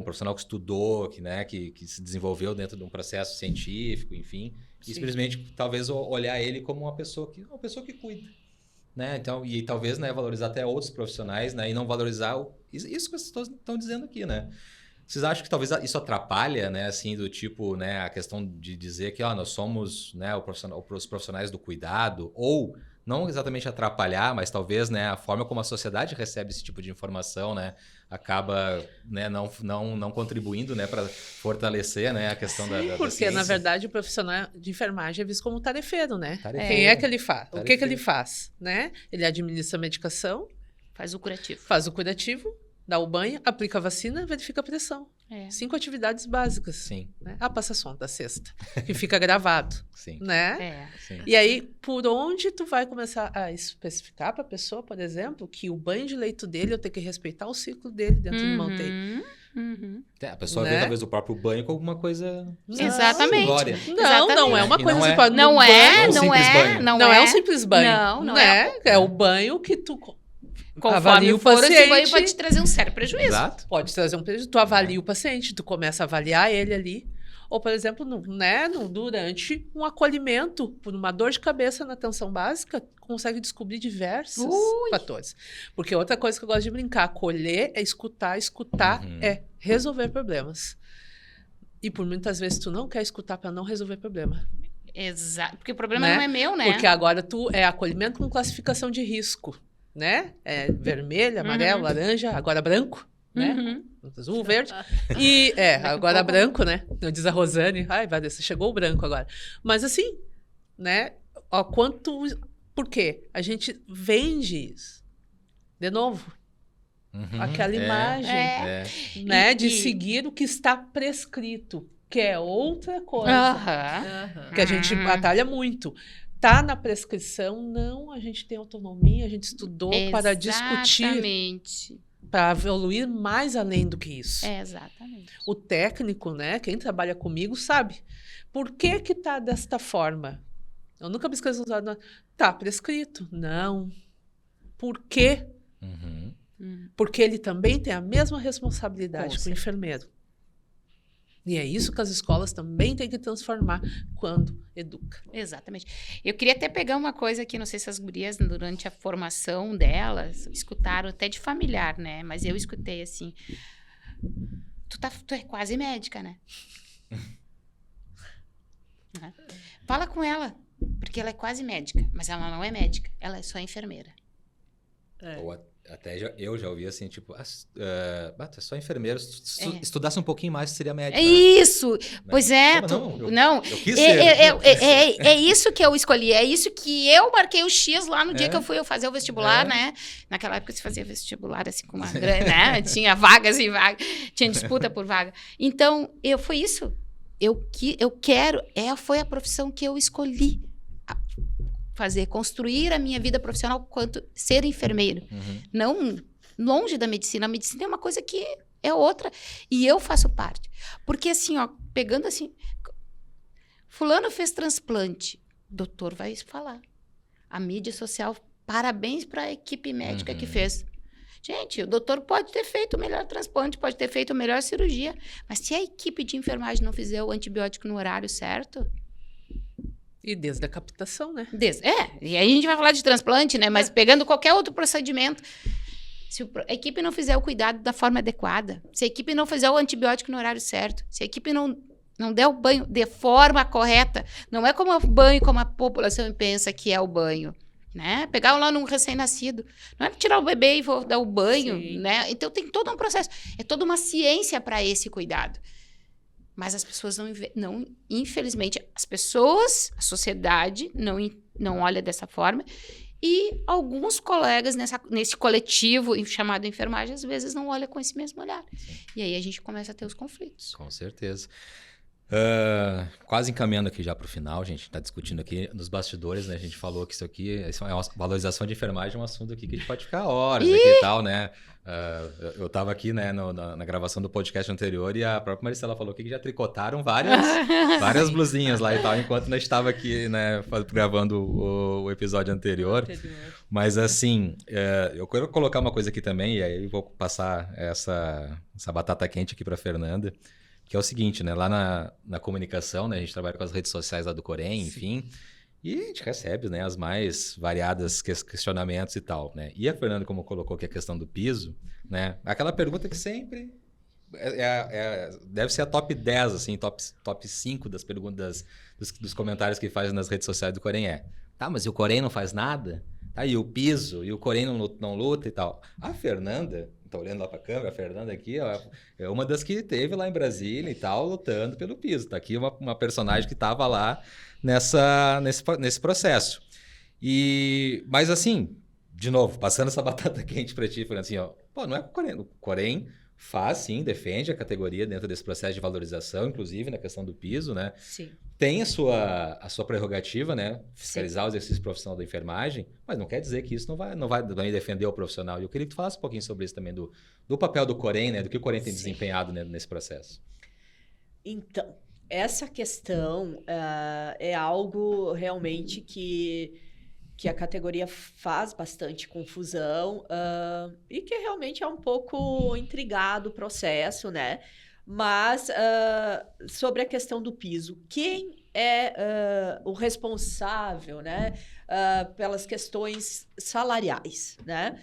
profissional que estudou, que se desenvolveu dentro de um processo científico, enfim. E simplesmente, talvez, olhar ele como uma pessoa que cuida. Né? Então, e talvez, né, valorizar até outros profissionais, né, e não valorizar isso que vocês estão dizendo aqui, né? Vocês acham que talvez isso atrapalha, né, assim, do tipo, né, a questão de dizer que nós somos, né, os profissionais do cuidado, ou não exatamente atrapalhar, mas talvez, né, a forma como a sociedade recebe esse tipo de informação, né, acaba, né, não contribuindo, né, para fortalecer, né, a questão da porque ciência. Na verdade o profissional de enfermagem é visto como tarefeiro, né? Tarefeiro. Quem é que ele faz? Tarefeiro. O que ele faz, né? Ele administra a medicação, Faz o curativo. faz o curativo, dá o banho, aplica a vacina, verifica a pressão. 5 atividades básicas. Sim. Né? Passa som da sexta, que fica gravado, Sim. né? Sim. E aí, por onde tu vai começar a especificar para a pessoa, por exemplo, que o banho de leito dele, eu tenho que respeitar o ciclo dele dentro de uma UTI. A pessoa Né? vê talvez o próprio banho como alguma coisa... Exatamente. Glória. Não é uma E coisa... não é. você pode- Não no é, banho, não simples é, banho. não Não é é um simples banho. Não né? é. É o banho que tu avalia o for, esse banho paciente. pode te trazer um sério prejuízo. Exato. Pode trazer um prejuízo. Tu avalia o paciente, tu começa a avaliar ele ali. Ou, por exemplo, durante um acolhimento, por uma dor de cabeça na atenção básica, consegue descobrir diversos fatores. Porque outra coisa que eu gosto de brincar, acolher é escutar é resolver problemas. E por muitas vezes tu não quer escutar para não resolver problema. Exato, porque o problema não é meu, né? Porque agora tu é acolhimento com classificação de risco, né? É vermelho, amarelo, laranja, agora branco, né? Azul, verde. E agora branco, né? Não diz a Rosane. Ai, Vanessa, chegou o branco agora. Mas assim, né? Ó, por quê? A gente vende isso. De novo. Aquela imagem, né? De seguir o que está prescrito, que é outra coisa. Que a gente batalha muito. Tá na prescrição, não, a gente tem autonomia, a gente estudou para discutir. Exatamente. Para evoluir mais além do que isso. Exatamente. O técnico, né? Quem trabalha comigo sabe. Por que que tá desta forma? Eu nunca me esqueço de usar. Tá prescrito? Não. Por quê? Porque ele também tem a mesma responsabilidade que o enfermeiro. E é isso que as escolas também têm que transformar quando educa. Exatamente. Eu queria até pegar uma coisa aqui, não sei se as gurias, durante a formação delas, escutaram até de familiar, né? Mas eu escutei assim, tu é quase médica, né? Fala com ela, porque ela é quase médica, mas ela não é médica, ela é só enfermeira. Ou até eu já ouvi assim, tipo, tu é só enfermeiro, se estudasse um pouquinho mais, seria médico. É isso! Né? Pois é. Não, eu quis ser. É isso que eu escolhi, é isso que eu marquei o X lá no dia que eu fui fazer o vestibular, né? Naquela época se fazia vestibular assim com uma grande, né? Tinha vagas e vagas, tinha disputa por vaga. Então, foi isso. Foi a profissão que eu escolhi fazer, construir a minha vida profissional quanto ser enfermeiro. Não longe da medicina. A medicina é uma coisa que é outra. E eu faço parte. Porque assim, ó, pegando assim, fulano fez transplante, o doutor vai falar. A mídia social, parabéns para a equipe médica que fez. Gente, o doutor pode ter feito o melhor transplante, pode ter feito a melhor cirurgia, mas se a equipe de enfermagem não fizer o antibiótico no horário certo... E desde a captação, né? E aí a gente vai falar de transplante, né? Mas pegando qualquer outro procedimento, se a equipe não fizer o cuidado da forma adequada, se a equipe não fizer o antibiótico no horário certo, se a equipe não der o banho de forma correta, não é como o banho, como a população pensa que é o banho, né? Pegar lá num recém-nascido, não é tirar o bebê e vou dar o banho, né? Então tem todo um processo, é toda uma ciência para esse cuidado. Mas as pessoas não, infelizmente, a sociedade não olha dessa forma. E alguns colegas nesse coletivo chamado enfermagem, às vezes não olham com esse mesmo olhar. E aí a gente começa a ter os conflitos. Com certeza. Quase encaminhando aqui já para o final, a gente está discutindo aqui nos bastidores, né? A gente falou que isso é uma valorização de enfermagem, é um assunto aqui que a gente pode ficar horas aqui e tal, né? Eu estava aqui, né, na gravação do podcast anterior e a própria Maricela falou que já tricotaram várias blusinhas lá e tal, enquanto nós estava aqui, né, gravando o episódio anterior. Mas assim, eu quero colocar uma coisa aqui também, e aí vou passar essa batata quente aqui para a Fernanda, que é o seguinte, né? Lá na comunicação, né? A gente trabalha com as redes sociais lá do Corém, enfim. E a gente recebe, né, as mais variadas questionamentos e tal, né? E a Fernanda, como colocou que a questão do piso, né? Aquela pergunta que sempre deve ser a top 10, assim, top 5 das perguntas, dos comentários que fazem nas redes sociais do Corém tá, mas e o Corém não faz nada? Tá, e o piso? E o Corém não luta e tal? A Fernanda... Tá olhando lá para a câmera, a Fernanda aqui, ó, é uma das que teve lá em Brasília e tal, lutando pelo piso. Tá aqui uma personagem que estava lá nesse processo. Mas assim, de novo, passando essa batata quente para ti, Fernanda, assim, ó, não é o Corém faz, sim, defende a categoria dentro desse processo de valorização, inclusive na questão do piso, né? Sim. Tem a sua prerrogativa, né? Fiscalizar o exercício profissional da enfermagem, mas não quer dizer que isso não vai defender o profissional. E eu queria que tu falasse um pouquinho sobre isso também, do papel do Corém, né? Do que o Corém tem desempenhado, né, nesse processo. Então, essa questão é algo realmente que que a categoria faz bastante confusão e que realmente é um pouco intrigado o processo, né? Mas sobre a questão do piso, quem é o responsável, né, pelas questões salariais, né?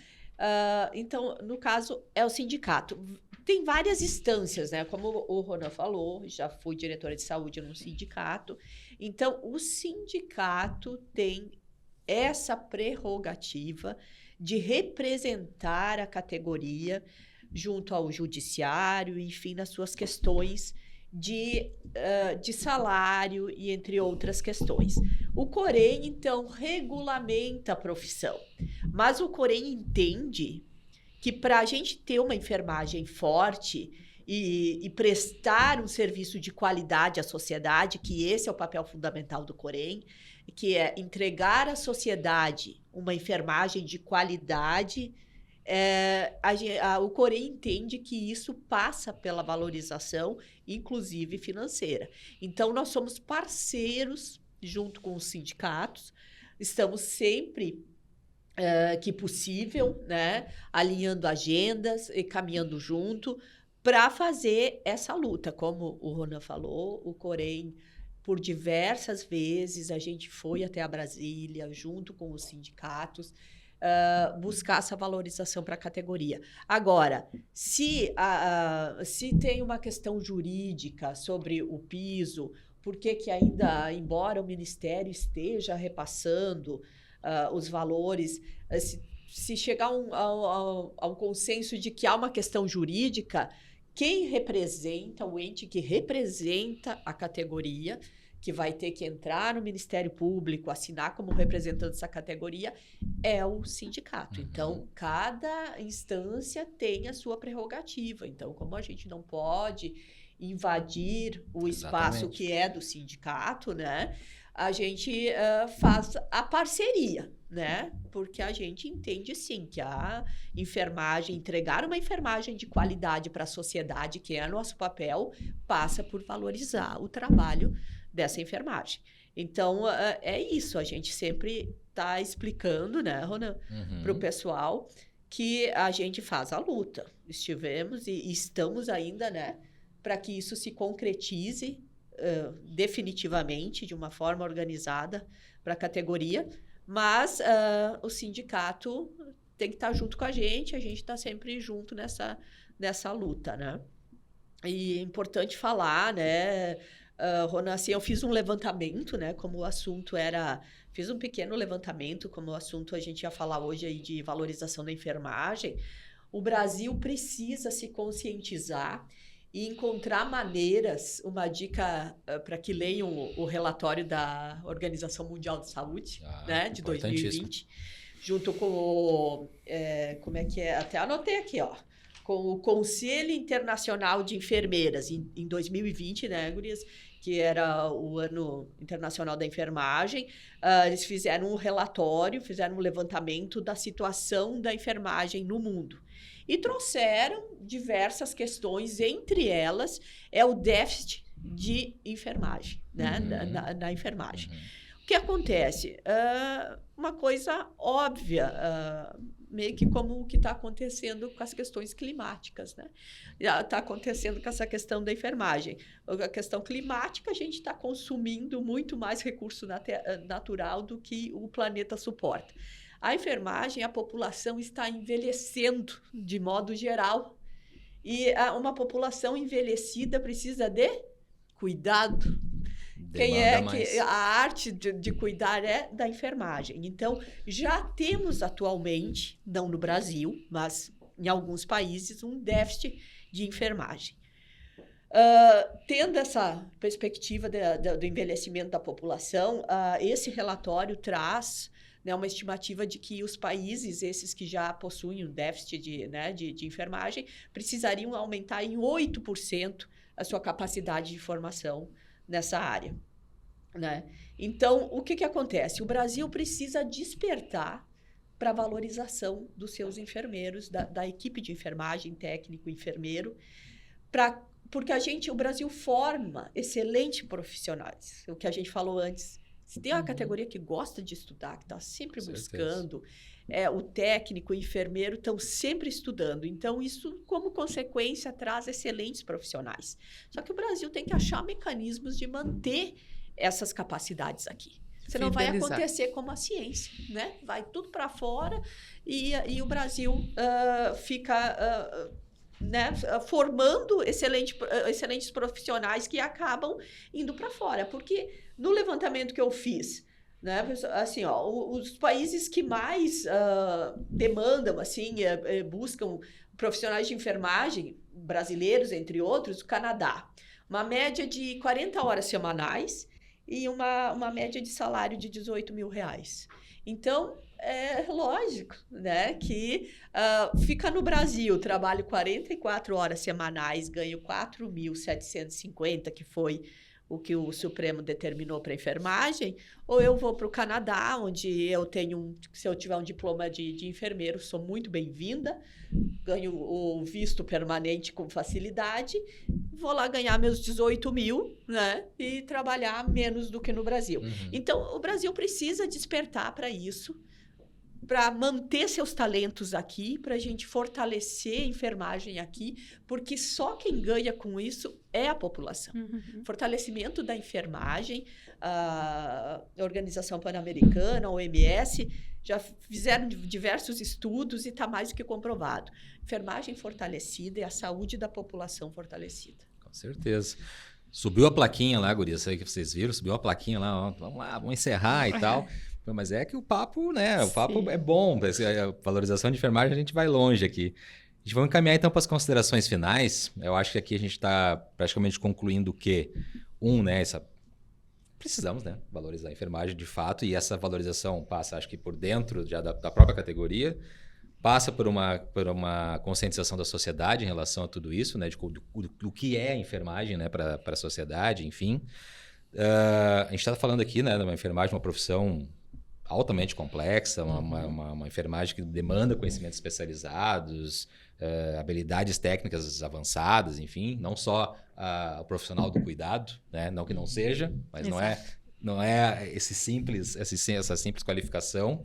Então, no caso, é o sindicato. Tem várias instâncias, né? Como o Ronan falou, já fui diretora de saúde no sindicato. Então, o sindicato tem essa prerrogativa de representar a categoria junto ao judiciário, enfim, nas suas questões de salário e entre outras questões. O Corém, então, regulamenta a profissão, mas o Corém entende que para a gente ter uma enfermagem forte e prestar um serviço de qualidade à sociedade, que esse é o papel fundamental do Corém, que é entregar à sociedade uma enfermagem de qualidade, o Corém entende que isso passa pela valorização, inclusive financeira. Então, nós somos parceiros junto com os sindicatos, estamos sempre que possível, né, alinhando agendas e caminhando junto para fazer essa luta. Como o Ronan falou, o Corém, por diversas vezes, a gente foi até a Brasília, junto com os sindicatos, buscar essa valorização para a categoria. Agora, se tem uma questão jurídica sobre o piso, por que ainda, embora o Ministério esteja repassando os valores, se chegar a um consenso de que há uma questão jurídica, quem representa, o ente que representa a categoria, que vai ter que entrar no Ministério Público, assinar como representante dessa categoria, é o sindicato. Então, cada instância tem a sua prerrogativa. Então, como a gente não pode invadir o espaço que é do sindicato, né? A gente faz a parceria, né? Porque a gente entende, sim, que a enfermagem, entregar uma enfermagem de qualidade para a sociedade, que é nosso papel, passa por valorizar o trabalho dessa enfermagem. Então, é isso. A gente sempre está explicando, né, Ronan, para o pessoal que a gente faz a luta. Estivemos e estamos ainda, né, para que isso se concretize definitivamente, de uma forma organizada para a categoria, mas o sindicato tem que estar junto com a gente está sempre junto nessa luta, né? E é importante falar, né, Ronan, assim, eu fiz um levantamento, né, como o assunto era... Fiz um pequeno levantamento, como o assunto a gente ia falar hoje aí de valorização da enfermagem. O Brasil precisa se conscientizar e encontrar maneiras, uma dica para que leiam o relatório da Organização Mundial de Saúde, né, de 2020, junto com o... como é que é? Até anotei aqui, ó. Com o Conselho Internacional de Enfermeiras, em 2020, né, gurias, que era o Ano Internacional da Enfermagem, eles fizeram um relatório, fizeram um levantamento da situação da enfermagem no mundo. E trouxeram diversas questões, entre elas é o déficit de enfermagem, né, na enfermagem. O que acontece? Uma coisa óbvia, meio que como o que está acontecendo com as questões climáticas, né? Está acontecendo com essa questão da enfermagem. A questão climática, a gente está consumindo muito mais recurso natural do que o planeta suporta. A enfermagem, a população está envelhecendo de modo geral. E uma população envelhecida precisa de cuidado. A arte de cuidar é da enfermagem. Então, já temos atualmente, não no Brasil, mas em alguns países, um déficit de enfermagem. Tendo essa perspectiva do envelhecimento da população, esse relatório traz, né, uma estimativa de que os países, esses que já possuem um déficit de enfermagem, precisariam aumentar em 8% a sua capacidade de formação nessa área, né? Então, o que acontece? O Brasil precisa despertar para a valorização dos seus enfermeiros, da equipe de enfermagem, técnico, enfermeiro, porque o Brasil forma excelentes profissionais. O que a gente falou antes, Se tem uma categoria que gosta de estudar, que está sempre Com buscando, o técnico e o enfermeiro estão sempre estudando. Então, isso, como consequência, traz excelentes profissionais. Só que o Brasil tem que achar mecanismos de manter essas capacidades aqui. Senão vai acontecer como a ciência, né? Vai tudo para fora e o Brasil fica... né, formando excelentes profissionais que acabam indo para fora. Porque no levantamento que eu fiz, né, assim, os países que mais demandam, assim, buscam profissionais de enfermagem, brasileiros, entre outros, o Canadá. Uma média de 40 horas semanais e uma média de salário de R$18 mil. Então, é lógico, né, que fica no Brasil, trabalho 44 horas semanais, ganho 4.750, que foi o que o Supremo determinou para a enfermagem, ou eu vou para o Canadá, onde eu tenho, se eu tiver um diploma de enfermeiro, sou muito bem-vinda, ganho o visto permanente com facilidade, vou lá ganhar meus 18 mil, né, e trabalhar menos do que no Brasil. Então, o Brasil precisa despertar para isso, para manter seus talentos aqui, para a gente fortalecer a enfermagem aqui, porque só quem ganha com isso é a população. Fortalecimento da enfermagem, a Organização Pan-Americana, a OMS, já fizeram diversos estudos e está mais do que comprovado. Enfermagem fortalecida e a saúde da população fortalecida. Com certeza. Subiu a plaquinha lá, guria, sei que vocês viram, subiu a plaquinha lá, ó, vamos lá, vamos encerrar e tal. Mas é que o papo, né? O papo é bom. A valorização de enfermagem, a gente vai longe aqui. A gente vai encaminhar então para as considerações finais. Eu acho que aqui a gente está praticamente concluindo o quê? Né? Precisamos, né, valorizar a enfermagem de fato, e essa valorização passa, acho que por dentro já da própria categoria, passa por uma conscientização da sociedade em relação a tudo isso, né? Do que é a enfermagem, né, para a sociedade, enfim. A gente está falando aqui, né, de uma enfermagem, uma profissão altamente complexa, uma enfermagem que demanda conhecimentos especializados, habilidades técnicas avançadas, enfim, não só o profissional do cuidado, né? Não que não seja, mas não é essa simples qualificação.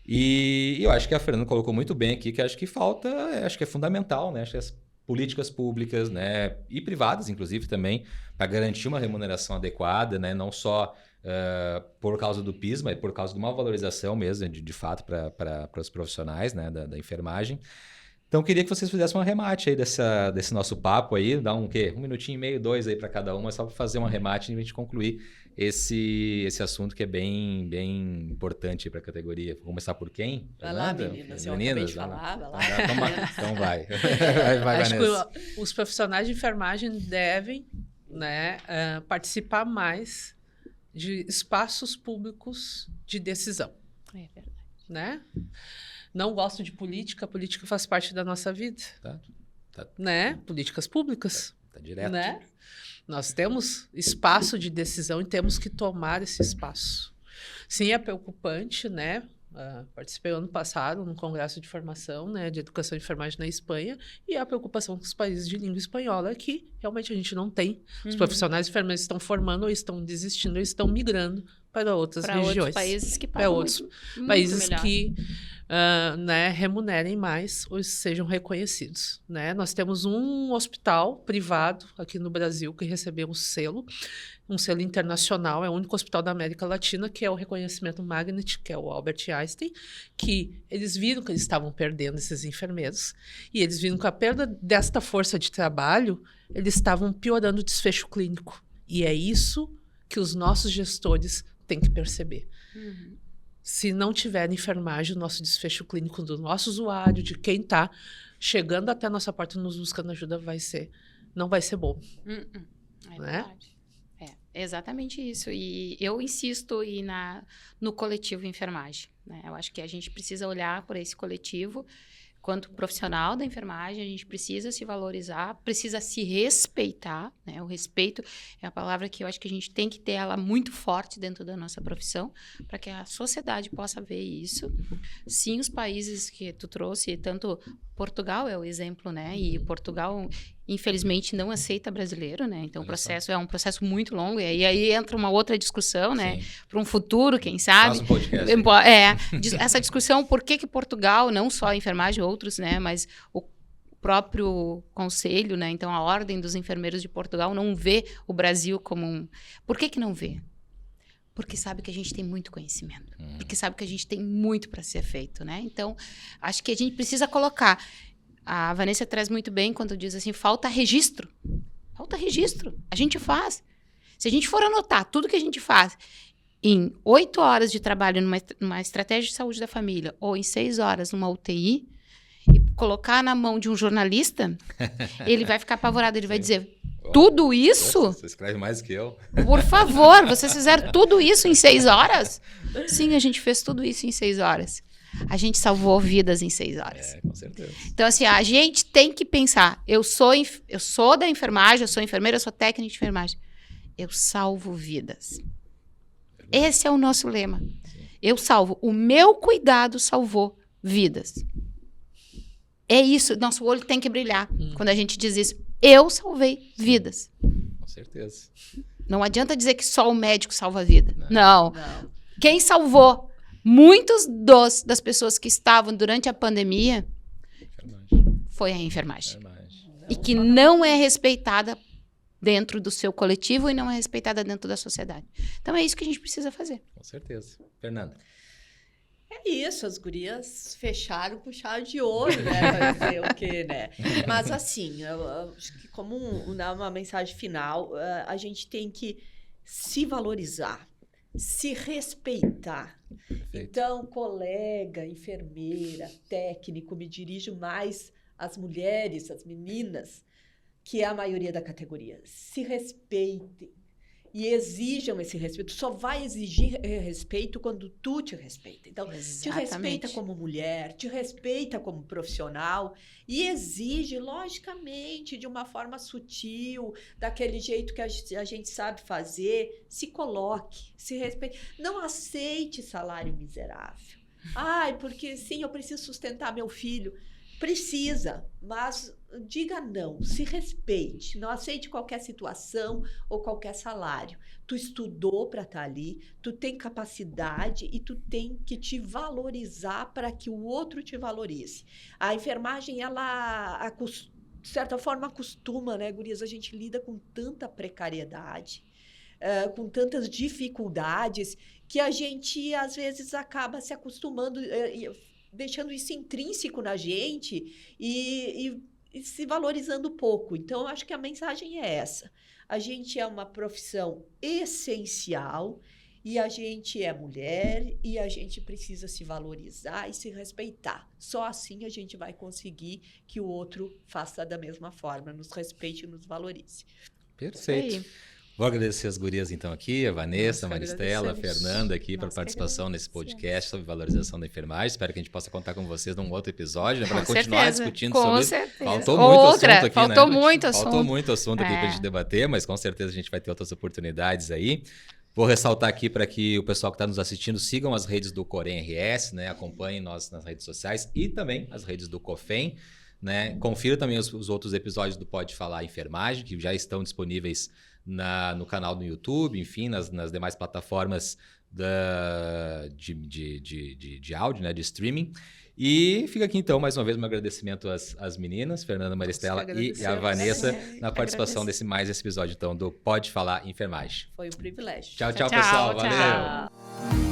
E eu acho que a Fernanda colocou muito bem aqui, que acho que falta, acho que é fundamental, né? Acho que as políticas públicas, né, e privadas, inclusive, também, para garantir uma remuneração adequada, né? Não só por causa do PIS, mas por causa de uma valorização mesmo, de fato, para os profissionais, né, da enfermagem. Então, queria que vocês fizessem um arremate aí desse nosso papo aí, dar um minutinho e meio, 2 aí para cada um, mas só para fazer um arremate e a gente concluir esse assunto que é bem, bem importante para a categoria. Vou começar por quem? Vai lá, meninas. Eu acabei de falar, vai lá. Então vai. Acho que os profissionais de enfermagem devem, né, participar mais de espaços públicos de decisão. É verdade. Né? Não gosto de política, a política faz parte da nossa vida. Tá. Né? Políticas públicas. Tá direto. Né? Nós temos espaço de decisão e temos que tomar esse espaço. Sim, é preocupante, né? Participei ano passado num congresso de formação, né, de educação e enfermagem na Espanha, e a preocupação com os países de língua espanhola é que realmente a gente não tem. Os profissionais de enfermagem estão formando ou estão desistindo ou estão migrando para outras regiões. Para outros países que pagam muito países melhor. que né, remunerem mais ou sejam reconhecidos. Né? Nós temos um hospital privado aqui no Brasil que recebeu um selo internacional, é o único hospital da América Latina que é o reconhecimento Magnet, que é o Albert Einstein, que eles viram que eles estavam perdendo esses enfermeiros, e eles viram que com a perda desta força de trabalho, eles estavam piorando o desfecho clínico. E é isso que os nossos gestores têm que perceber. Se não tiver enfermagem, o nosso desfecho clínico do nosso usuário, de quem está chegando até a nossa porta nos buscando ajuda, não vai ser bom. É né? verdade. É exatamente isso. E eu insisto no coletivo enfermagem. Né? Eu acho que a gente precisa olhar por esse coletivo. Quanto profissional da enfermagem, a gente precisa se valorizar, precisa se respeitar, né? O respeito é a palavra que eu acho que a gente tem que ter ela muito forte dentro da nossa profissão, para que a sociedade possa ver isso. Sim, os países que tu trouxe, tanto Portugal é o exemplo, né? E Portugal infelizmente, não aceita brasileiro, né? Então, o processo é um processo muito longo. E aí entra uma outra discussão, né? Para um futuro, quem sabe. Faz um podcast. Essa discussão, por que Portugal, não só a enfermagem, outros, né? Mas o próprio conselho, né? Então, a Ordem dos Enfermeiros de Portugal não vê o Brasil como um... Por que não vê? Porque sabe que a gente tem muito conhecimento. Porque sabe que a gente tem muito para ser feito, né? Então, acho que a gente precisa colocar... A Vanessa traz muito bem quando diz assim, falta registro. Falta registro. A gente faz. Se a gente for anotar tudo que a gente faz em 8 horas de trabalho numa estratégia de saúde da família ou em 6 horas numa UTI e colocar na mão de um jornalista, ele vai ficar apavorado. Ele vai dizer, tudo isso? Você escreve mais que eu. Por favor, vocês fizeram tudo isso em 6 horas? Sim, a gente fez tudo isso em 6 horas. A gente salvou vidas em 6 horas. Com certeza. Então, assim, a gente tem que pensar. Eu sou da enfermagem, eu sou enfermeira, eu sou técnica de enfermagem. Eu salvo vidas. Esse é o nosso lema. Sim. Eu salvo. O meu cuidado salvou vidas. É isso. Nosso olho tem que brilhar quando a gente diz isso. Eu salvei vidas. Com certeza. Não adianta dizer que só o médico salva a vida. Não. Quem salvou muitos das pessoas que estavam durante a pandemia foi a enfermagem. E que não é respeitada dentro do seu coletivo e não é respeitada dentro da sociedade. Então, é isso que a gente precisa fazer. Com certeza. Fernanda. É isso, as gurias fecharam com chave de ouro, né? Pra dizer o quê, né? Mas, assim, eu acho que como uma mensagem final, a gente tem que se valorizar, se respeitar. Perfeito. Então, colega, enfermeira, técnico, me dirijo mais às mulheres, às meninas, que é a maioria da categoria. Se respeitem e exijam esse respeito. Só vai exigir respeito quando tu te respeita. Então, exatamente. Te respeita como mulher, te respeita como profissional e exige, logicamente, de uma forma sutil, daquele jeito que a gente sabe fazer. Se coloque, se respeite. Não aceite salário miserável. Ai, porque sim, eu preciso sustentar meu filho. Precisa, mas diga não, se respeite, não aceite qualquer situação ou qualquer salário. Tu estudou para estar ali, tu tem capacidade e tu tem que te valorizar para que o outro te valorize. A enfermagem, ela, de certa forma, acostuma, né, gurias? A gente lida com tanta precariedade, com tantas dificuldades, que a gente, às vezes, acaba se acostumando... deixando isso intrínseco na gente e se valorizando pouco. Então, eu acho que a mensagem é essa. A gente é uma profissão essencial e a gente é mulher e a gente precisa se valorizar e se respeitar. Só assim a gente vai conseguir que o outro faça da mesma forma, nos respeite e nos valorize. Perfeito. Vou agradecer as gurias, então, aqui, a Vanessa, a Maristela, a Fernanda aqui pela participação nesse podcast sobre valorização da enfermagem. Espero que a gente possa contar com vocês num outro episódio, né, para continuar discutindo sobre isso. Faltou muito assunto aqui, faltou muito assunto. Faltou muito assunto aqui para a gente debater, mas com certeza a gente vai ter outras oportunidades aí. Vou ressaltar aqui para que o pessoal que está nos assistindo sigam as redes do Corém RS, né, acompanhem nós nas redes sociais e também as redes do COFEM. Né? Confira também os outros episódios do Pode Falar Enfermagem, que já estão disponíveis no canal do YouTube, enfim, nas demais plataformas de áudio, né, de streaming. E fica aqui, então, mais uma vez, meu agradecimento às meninas, Fernanda, Maristela e a Vanessa, na participação desse episódio, então, do Pode Falar Enfermagem. Foi um privilégio. Tchau, pessoal. Valeu. Tchau.